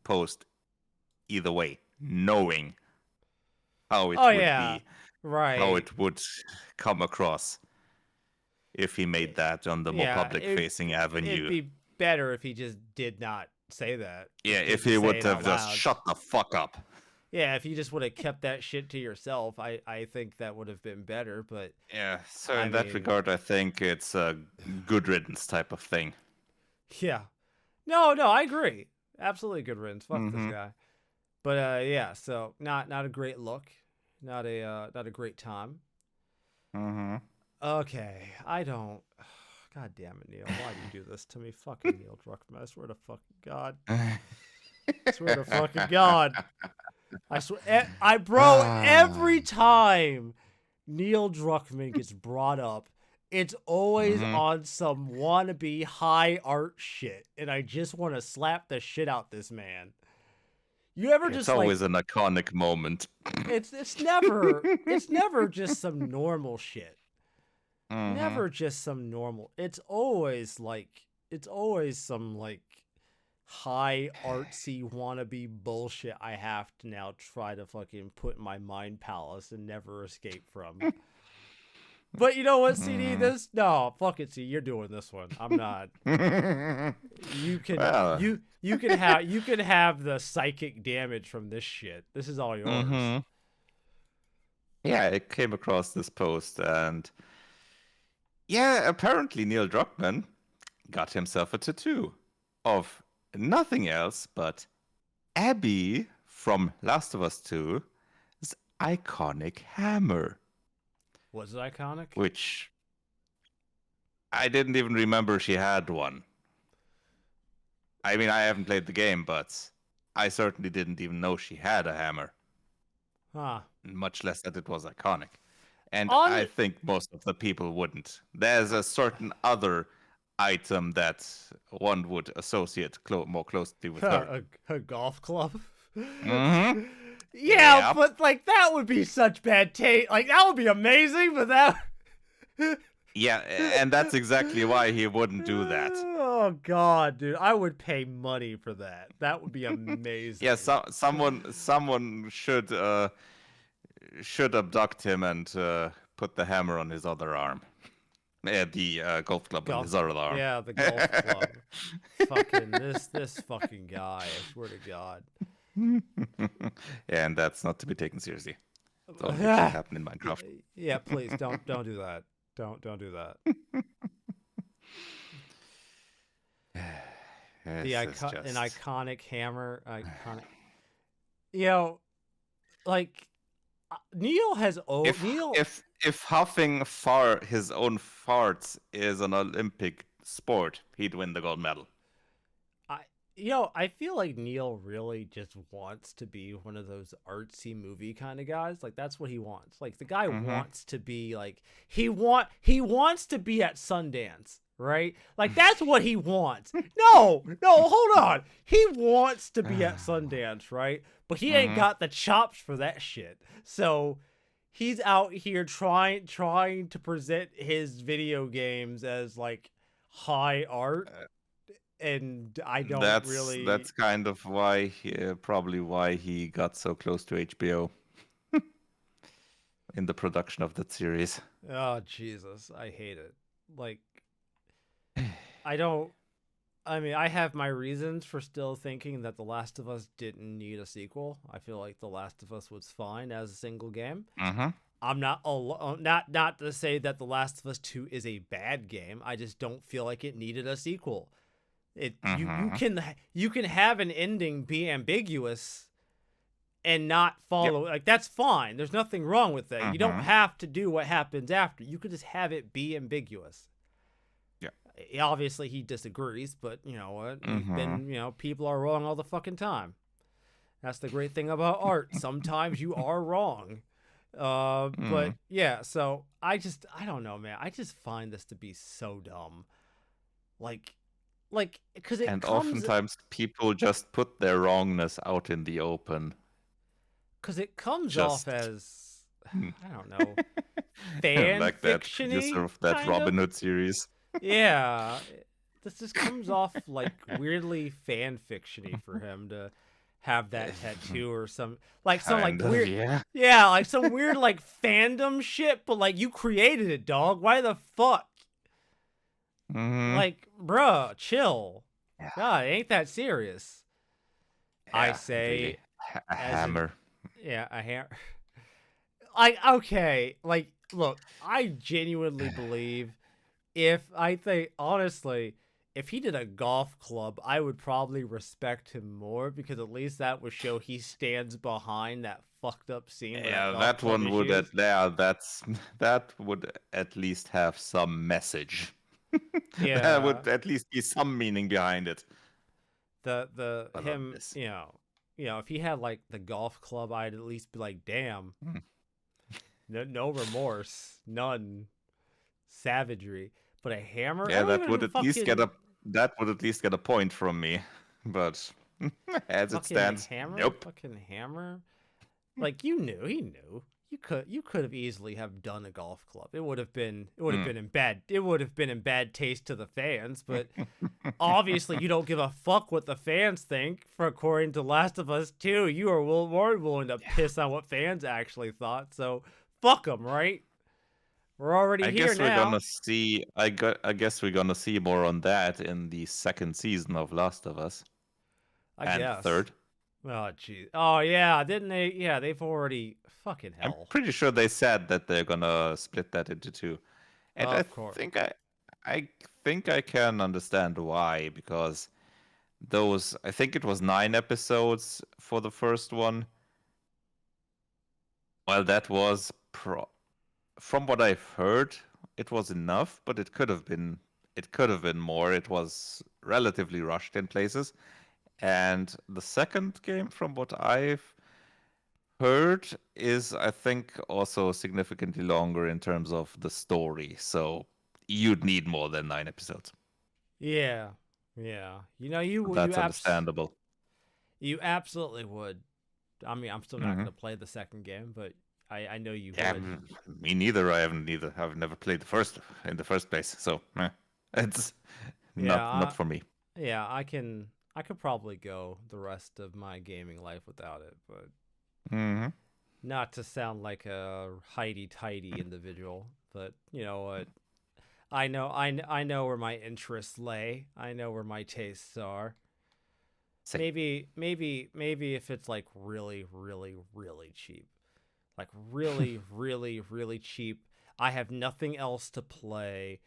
post either way, knowing how it Oh would yeah, be, how right. it would come across if he made that on the more Yeah, public facing it'd avenue. be better if he just did not say that. Yeah, Just if didn't he say would it out have just loud. shut the fuck up. Yeah, if you just would have kept that shit to yourself, I think that would have been better. But Yeah, so I in that mean, regard, I think it's a good riddance type of thing. yeah, no, I agree. Absolutely good riddance. Fuck this Mm-hmm. guy. But yeah, so not a great look, not a great time. Mm-hmm. Okay, I don't. God damn it, Neil. Why do you do this to me? Fucking Neil Druckmann. I swear to fucking God. I swear to fucking God. I swear. Bro, Ah. every time Neil Druckmann gets brought up, it's always Mm-hmm. on some wannabe high art shit. And I just want to slap the shit out this man. You ever It's just like. always an iconic moment. It's never just some normal shit. Mm-hmm. Never just some normal. It's always some like high artsy wannabe bullshit I have to now try to fucking put in my mind palace and never escape from. But you know what, CD? Fuck it, CD. You're doing this one. I'm not. You can Well, you can have the psychic damage from this shit. This is all yours. mm-hmm. Yeah, I came across this post, and yeah, apparently Neil Druckmann got himself a tattoo of nothing else but Abby from Last of Us 2's iconic hammer, Was it iconic? which I didn't even remember she had one. I mean, I haven't played the game, but I certainly didn't even know she had a hammer, Huh. much less that it was iconic. And On I think most of the people wouldn't. There's a certain other item that one would associate more closely with her. a golf club. Mm-hmm. Yeah, Yep. but like that would be such bad taste. Like that would be amazing, but that. Yeah, and that's exactly why he wouldn't do that. Oh God, dude, I would pay money for that. That would be amazing. Yeah, someone should abduct him and put the hammer on his other arm. Yeah, the golf club on his other arm. Yeah, the golf club. Fucking this fucking guy. I swear to God. And that's not to be taken seriously. It only should happen in Minecraft. Yeah, please don't do that. Don't do that. It's An just iconic hammer, iconic. You know, like Neil has Neil. if huffing his own farts is an Olympic sport, he'd win the gold medal. I feel like Neil really just wants to be one of those artsy movie kind of guys. Like that's what he wants. Like the guy wants to be like he wants to be at Sundance, right? Like that's what he wants. No, hold on. He wants to be at Sundance, right? But he ain't got the chops for that shit. So he's out here trying to present his video games as like high art. And I don't That's kind of why probably why he got so close to HBO in the production of that series. Oh Jesus, I hate it. Like I have my reasons for still thinking that The Last of Us didn't need a sequel. I feel like The Last of Us was fine as a single game. I'm not to say that The Last of Us 2 is a bad game. I just don't feel like it needed a sequel. You can have an ending be ambiguous and not follow. Like that's fine. There's nothing wrong with that. You don't have to do what happens after. You could just have it be ambiguous. Yeah. Obviously he disagrees, but you know what? People are wrong all the fucking time. That's the great thing about art. Sometimes you are wrong. But yeah, so I don't know, man. I just find this to be so dumb. Like because oftentimes people just put their wrongness out in the open. Because it comes off as I don't know, fan like fiction-y, that producer of that Robin Hood series. Yeah, this just comes off like weirdly fan fiction-y for him to have that tattoo or some like weird like some weird like fandom shit. But like you created it, dog. Why the fuck? Like, bruh, chill. God, it ain't that serious. Yeah, I say really. A hammer. A hammer. Like, okay, like, look, I genuinely believe honestly, if he did a golf club, I would probably respect him more because at least that would show he stands behind that fucked up scene. Yeah, that one would that would at least have some message. Yeah, there would at least be some meaning behind it. If he had like the golf club, I'd at least be like, damn, no remorse, none savagery, but a hammer. Yeah, that would at least get a point from me. But as it stands, nope. Fucking hammer. Like he knew. You could have easily have done a golf club. It would have been in bad taste to the fans, but obviously you don't give a fuck what the fans think. For according to Last of Us 2, you are more willing to piss on what fans actually thought. So fuck them, right? We're already here now. I guess we're gonna see more on that in the second season of Last of Us. I guess. Third. Oh jeez. Oh yeah, didn't they? Yeah, they've already fucking hell. I'm pretty sure they said that they're gonna split that into two, and I think I can understand why, because I think it was 9 episodes for the first one. Well, that was from what I've heard, it was enough, but it could have been more. It was relatively rushed in places. And the second game, from what I've heard, is, I think, also significantly longer in terms of the story. So you'd need more than 9 episodes. Yeah. That's understandable. You absolutely would. I mean, I'm still not going to play the second game, but I know you would. Me neither. I've never played the first in the first place. So it's not for me. Yeah, I could probably go the rest of my gaming life without it, but not to sound like a tighty individual, but you know what? I know where my interests lay. I know where my tastes are. Maybe if it's like really, really, really cheap, like really, really, really cheap. I have nothing else to play.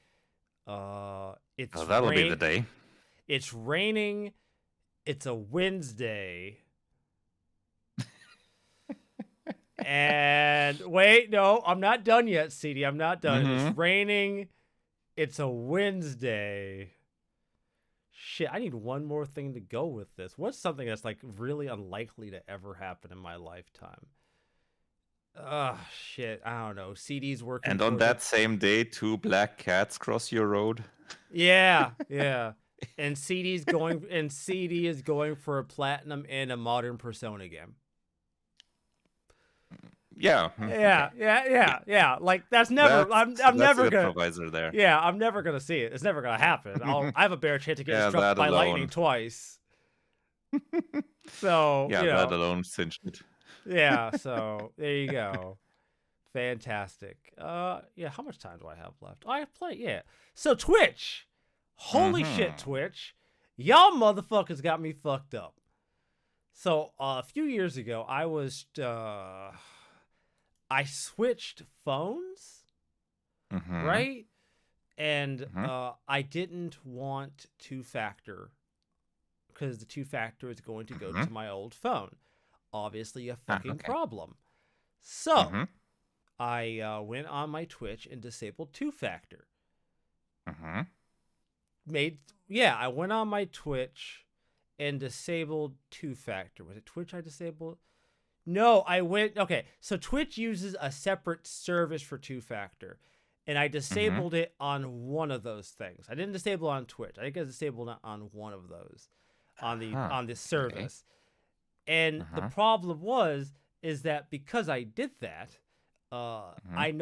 It's Oh, that'll be the day. It's raining. It's a Wednesday. And wait, no, I'm not done yet, CD. I'm not done. Mm-hmm. It's raining. It's a Wednesday. Shit, I need one more thing to go with this. What's something that's like really unlikely to ever happen in my lifetime? Shit, I don't know. CD's working. And on that same day, 2 black cats cross your road. Yeah. And CD is going for a platinum in a modern Persona game. Yeah. Yeah. Like that's never. I'm never gonna. Provisor there. Yeah, I'm never gonna see it. It's never gonna happen. I have a bare chance to get struck by lightning twice. So yeah, that alone cinched it. Yeah. So there you go. Fantastic. Yeah. How much time do I have left? I play. Yeah. So Twitch. Holy shit, Twitch. Y'all motherfuckers got me fucked up. So a few years ago, I switched phones, right? And I didn't want 2-factor because the 2-factor is going to go to my old phone. Obviously a fucking problem. So I went on my Twitch and disabled 2-factor. I went on my Twitch and disabled 2-factor. Was it Twitch I disabled? No, I went... Okay, so Twitch uses a separate service for 2-factor, and I disabled it on one of those things. I didn't disable it on Twitch. I think I disabled it on one of those, on the service. And the problem is that because I did that, I could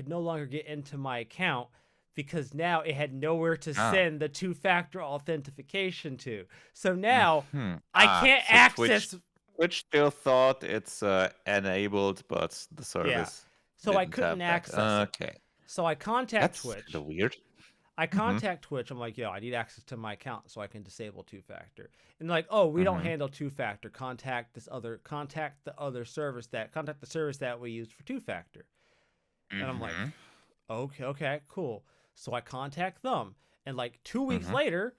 no longer get into my account because now it had nowhere to send the 2-factor authentication to. So now I can't access... Twitch still thought it's enabled, but the service. Yeah. So I couldn't access it. Okay. So I contact Twitch. That's kind of weird. I contact Twitch. I'm like, yo, I need access to my account so I can disable 2-factor. And they're like, oh, we don't handle 2-factor. Contact the service that we use for 2-factor. And I'm like, okay, cool. So I contact them, and like 2 weeks later,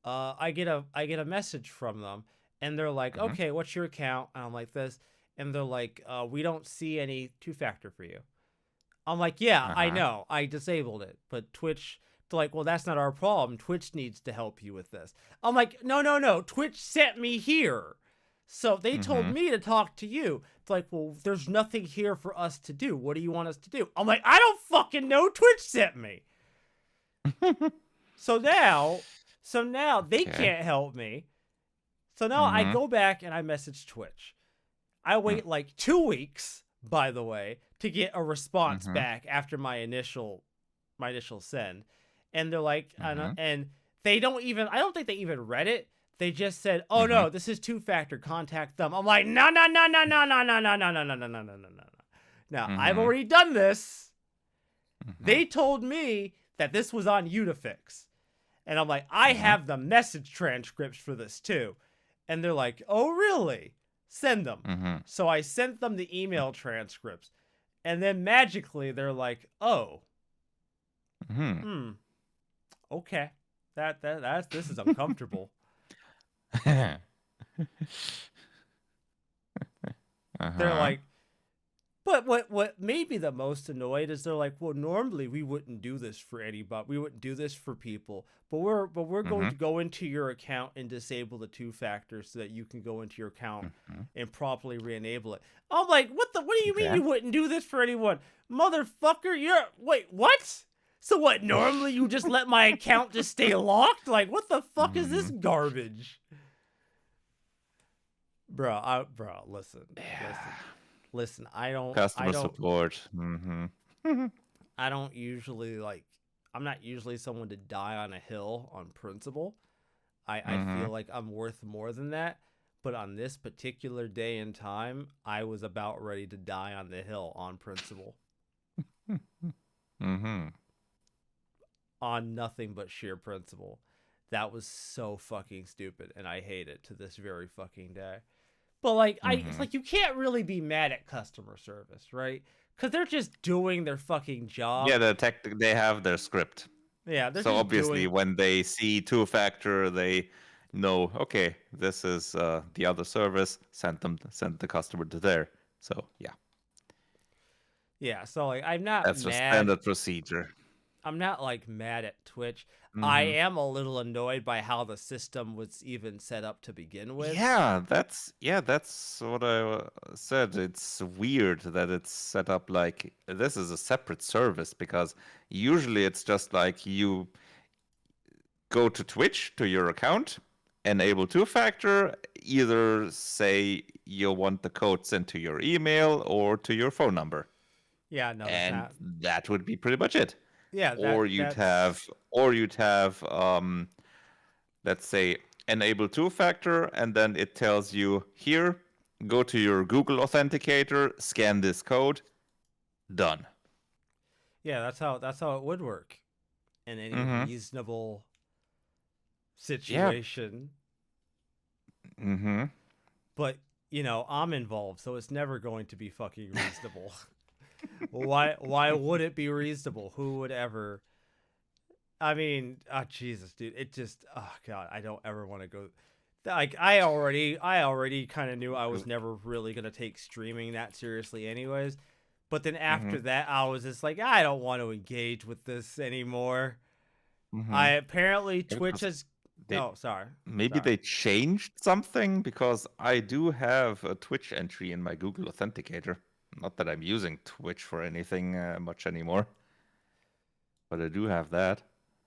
I get a message from them, and they're like, okay, what's your account? And I'm like this, and they're like, we don't see any 2-factor for you. I'm like, yeah, I know, I disabled it, but Twitch. They're like, well, that's not our problem. Twitch needs to help you with this. I'm like, no. Twitch sent me here. So they told me to talk to you. It's like, well, there's nothing here for us to do. What do you want us to do? I'm like, I don't fucking know. Twitch sent me. So now they can't help me. So now I go back and I message Twitch. I wait like 2 weeks, by the way, to get a response back after my initial send. And they're like, and they don't even, I don't think they even read it. They just said, oh no, this is 2-factor, contact them. I'm like, no. Now, I've already done this. They told me that this was on you to fix. And I'm like, I have the message transcripts for this too. And they're like, oh really? Send them. So I sent them the email transcripts. And then magically they're like, oh. Okay. This is uncomfortable. They're like, but what made me the most annoyed is they're like, well, normally we wouldn't do this for anybody. We wouldn't do this for people. But we're going to go into your account and disable the 2-factor so that you can go into your account and properly re-enable it. I'm like, what do you mean you wouldn't do this for anyone? Motherfucker, wait, what? So what, normally you just let my account just stay locked? Like, what the fuck is this garbage? Bro, listen, I don't... Customer support. I don't usually, I'm not usually someone to die on a hill on principle. I feel like I'm worth more than that. But on this particular day and time, I was about ready to die on the hill on principle. On nothing but sheer principle. That was so fucking stupid, and I hate it to this very fucking day. But like it's Mm-hmm. like you can't really be mad at customer service, right? Because they're just doing their fucking Yeah, job. they have their script. Yeah, they're So just obviously, doing. when they see two-factor, they know, okay, this is the other service. Send the customer to there. So yeah, Yeah, so like I'm not that's just mad. standard procedure. I'm not like mad at Twitch. I Hmm. am a little annoyed by how the system was even set up to begin with. That's what I said. It's weird that it's set up like this is a separate service because usually it's just like you go to Twitch to your account, enable two-factor, either say you want the code sent to your email or to your phone number, Yeah, no, that's and not. that would be pretty much it. Yeah, Or you'd have, that's let's say, enable two-factor, and then it tells you here, go to your Google Authenticator, scan this code, done. yeah, that's how it would work in any Mm-hmm. reasonable Yeah. situation. Mm-hmm. But you know, I'm involved, so it's never going to be fucking reasonable. Why would it be reasonable? Who would ever? I mean, oh Jesus, dude, it just oh god, I don't ever want to go. Like I already kind of knew I was never really gonna take streaming that seriously, anyways. But then Mm-hmm. after that, I was just like, I don't want to engage with this anymore. Mm-hmm. I apparently Yeah, Twitch because has. they Oh, sorry, maybe sorry. they changed something because I do have a Twitch entry in my Google Authenticator. Not that I'm using Twitch for anything much anymore, but I do have that.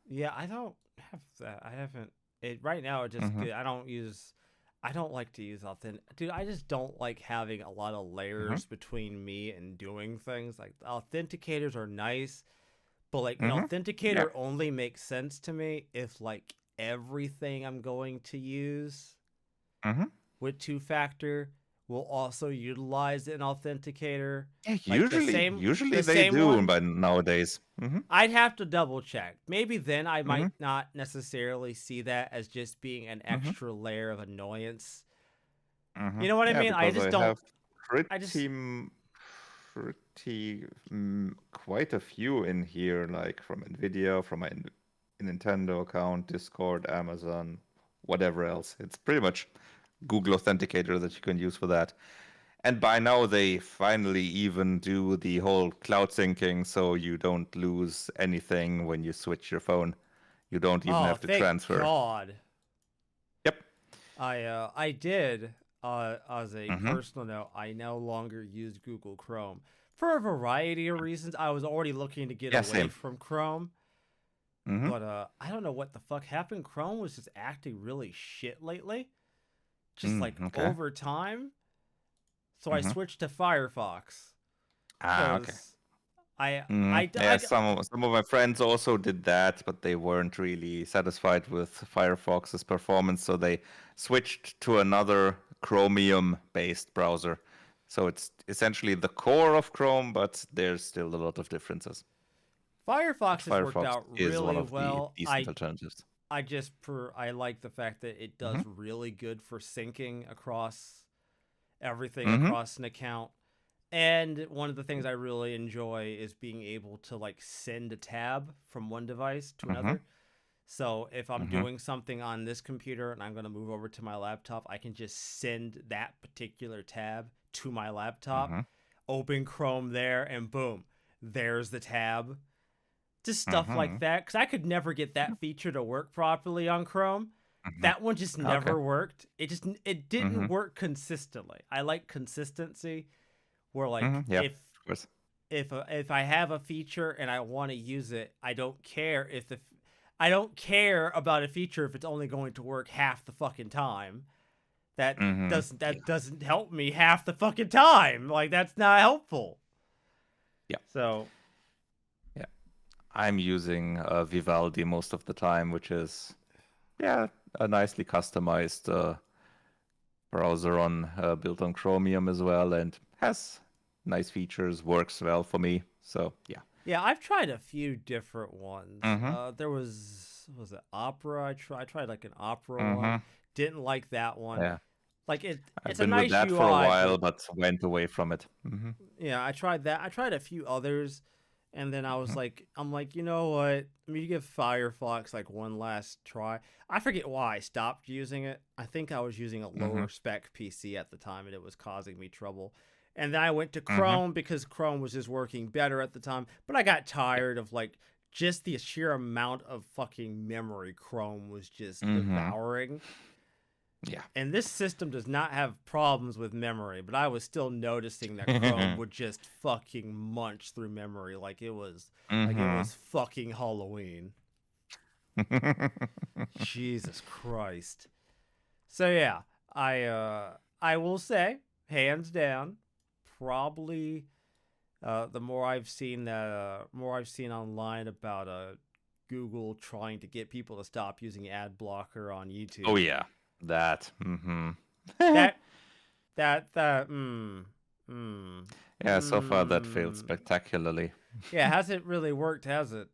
Yeah, I don't have that. I haven't. It right now. It just Mm-hmm. I don't use. I don't like to use authentic. Dude, I just don't like having a lot of Mm-hmm. layers between me and doing things. Like authenticators are nice, but like an Mm-hmm. Yeah. authenticator only makes sense to me if like everything I'm going to use Mm-hmm. with two factor will also utilize an authenticator. Yeah. Like Usually the they same do one. by nowadays. Mm-hmm. I'd have to double check. Maybe then I Mm-hmm. might not necessarily see that as just being an Mm-hmm. extra layer of annoyance. Mm-hmm. You know what I Yeah, mean? I because just I don't. have I just. pretty quite a few in here, like from Nvidia, from my Nintendo account, Discord, Amazon, whatever else. It's pretty much Google Authenticator that you can use for that. And by now they finally even do the whole cloud syncing, so you don't lose anything when you switch your phone. You don't even Oh, have to thank transfer. God. Yep. I did. As a Mm-hmm. personal note, I no longer use Google Chrome for a variety of reasons. I was already looking to get Yeah, away same. from Chrome, Mm-hmm. but I don't know what the fuck happened. Chrome was just acting really shit lately, just like Okay. over time. So I Mm-hmm. switched to Firefox Ah, okay. because I Hmm. I Yeah, I some of my friends also did that, but they weren't really satisfied with Firefox's performance, so they switched to another Chromium-based browser. So it's essentially the core of Chrome, but there's still a lot of differences. But Firefox has worked Firefox out is one really of the well. decent alternatives. I like the fact that it does Mm-hmm. really good for syncing across everything Mm-hmm. across an account. And one of the things I really enjoy is being able to like send a tab from one device to Mm-hmm. another. So if I'm Mm-hmm. doing something on this computer and I'm going to move over to my laptop, I can just send that particular tab to my laptop, Mm-hmm. open Chrome there, and boom, there's the tab. Just stuff like Mm-hmm. that. Because I could never get that feature to work properly on Chrome. Mm-hmm. That one just Okay. never worked. It didn't Mm-hmm. work consistently. I like consistency where like Mm-hmm. Yeah, of course. if I have a feature and I want to use it, I don't care about a feature if it's only going to work half the fucking time. Mm-hmm. That Yeah. doesn't help me half the fucking time. Like that's not helpful. Yeah. So Yeah. I'm using Vivaldi most of the time, which is yeah a nicely customized browser on built on Chromium as well, and has nice features. Works well for me. So yeah. yeah, I've tried a few different ones. Mm-hmm. There was it Opera? I tried like an Opera one. Mm-hmm. Didn't like that one. Yeah. Like I've it's a been with nice that for a UI, while, but went away from it. yeah, I tried that. I tried a few others, and then I was like, I'm like, you know what? Let me give Firefox like one last try. I forget why I stopped using it. I think I was using a Mm-hmm. lower spec PC at the time, and it was causing me trouble. And then I went to Mm-hmm. Chrome because Chrome was just working better at the time. But I got tired of like just the sheer amount of fucking memory Chrome was just Mm-hmm. devouring. Yeah. And this system does not have problems with memory, but I was still noticing that Chrome would just fucking munch through memory like it Mm-hmm. was fucking Halloween. Jesus Christ. So yeah, I will say, hands down, probably the more I've seen online about Google trying to get people to stop using ad blocker on YouTube. Oh yeah, that. Mm-hmm. That that mm, mm, Yeah, so far that failed mm. spectacularly. Yeah, hasn't really worked, has it?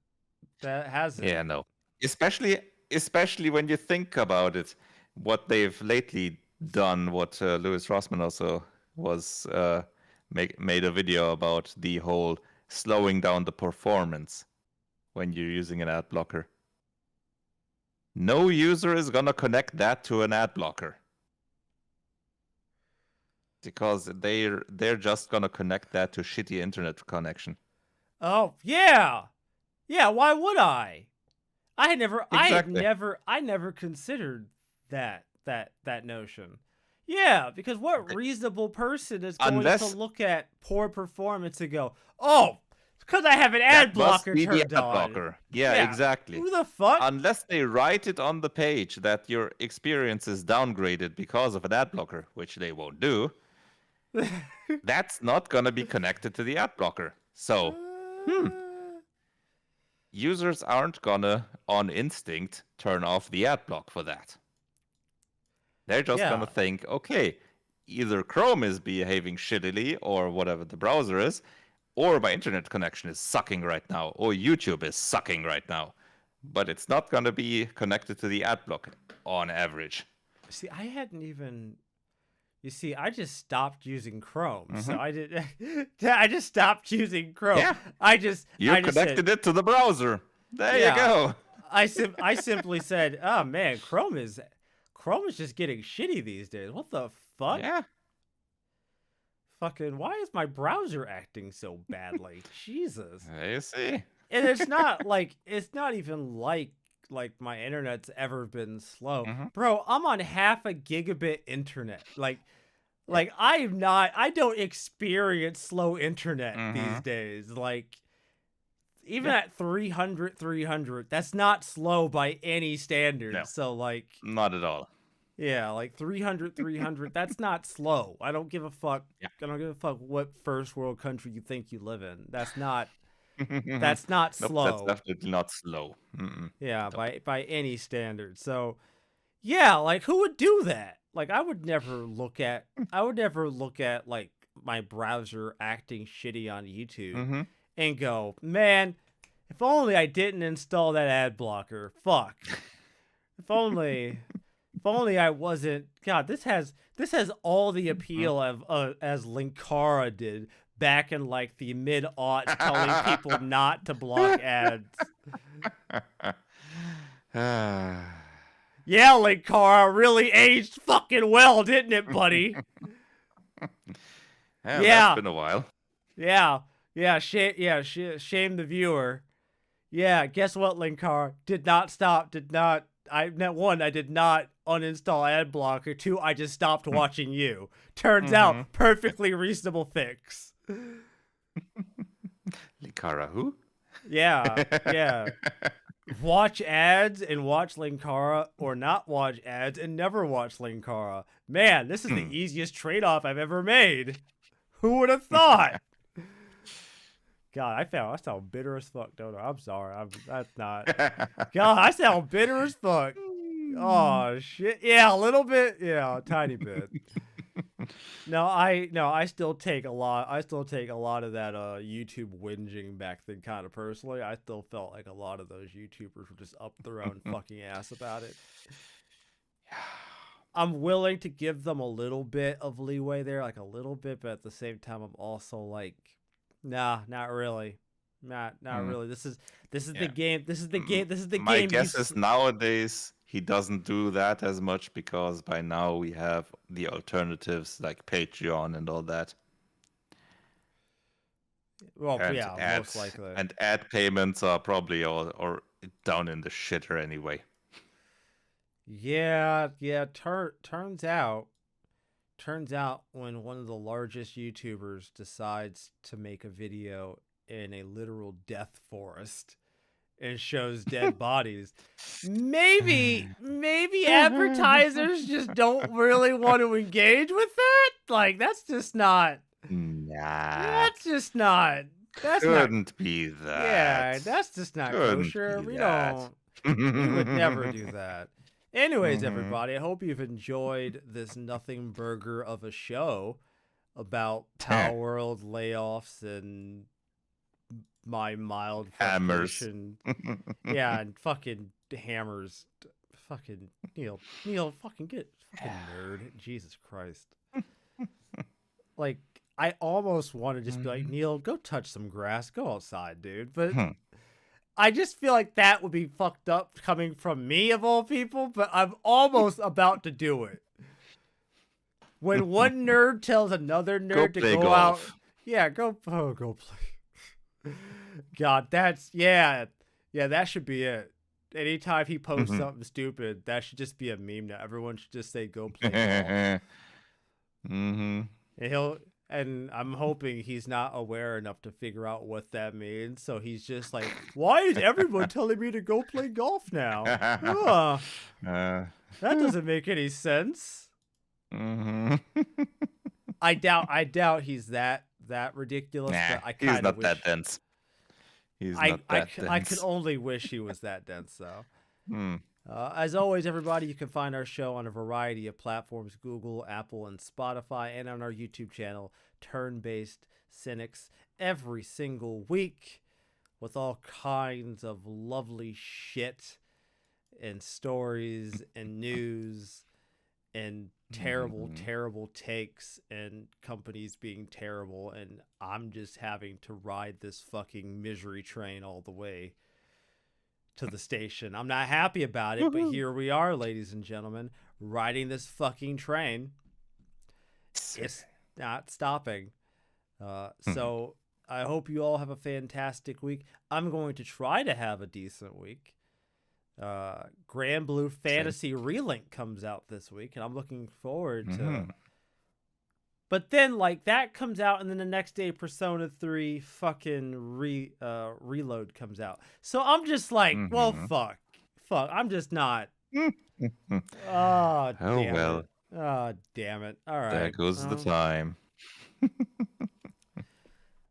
That hasn't. Yeah, no. Especially when you think about it, what they've lately done, what Louis Rossman also was made a video about the whole slowing down the performance when you're using an ad blocker. No user is gonna connect that to an ad blocker. Because they're just gonna connect that to shitty internet connection. Oh, yeah. Yeah, why would I? Exactly. I never considered that notion. Yeah, because what reasonable person is going to Unless look at poor performance and go, "Oh, it's because I have an ad that must blocker be the turned ad on." blocker. Yeah, Yeah. exactly. Who the fuck? Unless they write it on the page that your experience is downgraded because of an ad blocker, which they won't do, that's not gonna be connected to the ad blocker. So, users aren't gonna, on instinct, turn off the ad block for that. They're just gonna Yeah. think, okay, either Chrome is behaving shittily or whatever the browser is, or my internet connection is sucking right now, or YouTube is sucking right now. But it's not gonna be connected to the ad block on average. See, I hadn't even. You see, I just stopped using Chrome, so I did. I just stopped using Chrome. Yeah. I just Connected it to the browser. There you go. I simply said, "Oh man, Chrome is just getting shitty these days. What the fuck? Yeah. Fucking, why is my browser acting so badly? Jesus." You see. And it's not even like my internet's ever been slow. Bro, I'm on half a gigabit internet. Like I don't experience slow internet these days. Like, even at 300, that's not slow by any standard. No. So like, not at all. Yeah, like 300, that's not slow. I don't give a fuck. Yeah. I don't give a fuck what first world country you think you live in. That's not Nope, slow. that's definitely not slow. Yeah, nope. by any standard. So, yeah, like, who would do that? Like, I would never look at like my browser acting shitty on YouTube and go, "Man, if only I didn't install that ad blocker. Fuck. If only I wasn't. God, this has all the appeal of as Linkara did back in like the mid-aughts, telling people not to block ads." Yeah, Linkara really aged fucking well, didn't it, buddy? Yeah, that's been a while. Yeah. Shame the viewer. Yeah, guess what, Linkara? Did not I did not uninstall ad blocker. 2, I just stopped watching you. Turns out, perfectly reasonable fix. Linkara who? Yeah. Watch ads and watch Linkara, or not watch ads and never watch Linkara. Man, this is the easiest trade-off I've ever made. Who would have thought? God, I sound bitter as fuck, don't I? I'm sorry. That's not. God, I sound bitter as fuck. Oh shit. Yeah, a little bit. Yeah, a tiny bit. No, I still take a lot. I still take a lot of that YouTube whinging back then, kind of personally. I still felt like a lot of those YouTubers were just up their own fucking ass about it. I'm willing to give them a little bit of leeway there, like a little bit, but at the same time, I'm also like, nah, not really, not really. This is the game. This is the game. This is the My game. guess is nowadays he doesn't do that as much because by now we have the alternatives like Patreon and all that. Well, And yeah, most likely. And ad payments are probably all or down in the shitter anyway. Yeah. Turns out when one of the largest YouTubers decides to make a video in a literal death forest and shows dead bodies, maybe advertisers just don't really want to engage with that. Like, that's just not. Nah. That's just not. That's Couldn't be that. Yeah, that's just not kosher. We don't. We would never do that. Anyways, everybody, I hope you've enjoyed this nothing burger of a show about Power World layoffs and my mild frustration. Yeah, and fucking hammers. Fucking Neil, fucking get fucking nerd. Jesus Christ. Like, I almost want to just be like, Neil, go touch some grass, go outside, dude. But I just feel like that would be fucked up coming from me of all people, but I'm almost about to do it. When one nerd tells another nerd to go out. Yeah, go play. God, that should be it. Anytime he posts something stupid, that should just be a meme now. Everyone should just say, go play golf. And I'm hoping he's not aware enough to figure out what that means. So he's just like, why is everyone telling me to go play golf now? That doesn't make any sense. I doubt he's that ridiculous. Nah, but he's not that dense. He's not that dense. I could only wish he was that dense, though. As always, everybody, you can find our show on a variety of platforms: Google, Apple, and Spotify, and on our YouTube channel, Turn-Based Cynics, every single week with all kinds of lovely shit and stories and news and terrible takes and companies being terrible, and I'm just having to ride this fucking misery train all the way to the station. I'm not happy about it, but here we are, ladies and gentlemen, riding this fucking train. It's not stopping. So I hope you all have a fantastic week. I'm going to try to have a decent week. Grand Blue Fantasy Relink comes out this week, and I'm looking forward to But then, like, that comes out, and then the next day, Persona 3 fucking Reload comes out. So I'm just like, well, fuck. I'm just not. Oh, damn it. Oh, damn it. All right. There goes the time.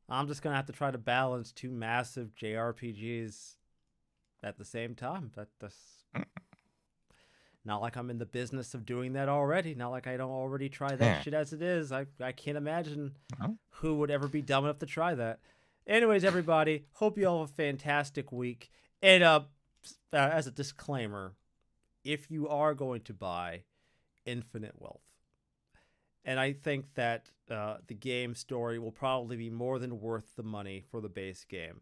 I'm just going to have to try to balance two massive JRPGs at the same time. That's not like I'm in the business of doing that already. Not like I don't already try that shit as it is. I can't imagine who would ever be dumb enough to try that. Anyways, everybody, hope you all have a fantastic week. And as a disclaimer, if you are going to buy Infinite Wealth, and I think that the game story will probably be more than worth the money for the base game,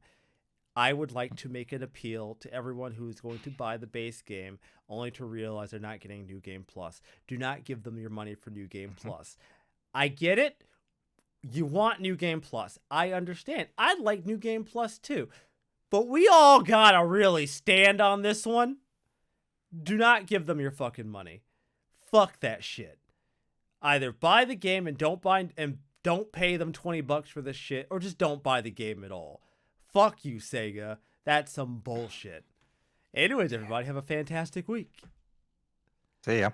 I would like to make an appeal to everyone who is going to buy the base game only to realize they're not getting New Game Plus. Do not give them your money for New Game Plus. I get it. You want New Game Plus. I understand. I'd like New Game Plus too. But we all gotta really stand on this one. Do not give them your fucking money. Fuck that shit. Either buy the game and don't pay them $20 for this shit, or just don't buy the game at all. Fuck you, Sega. That's some bullshit. Anyways, everybody, have a fantastic week. See ya.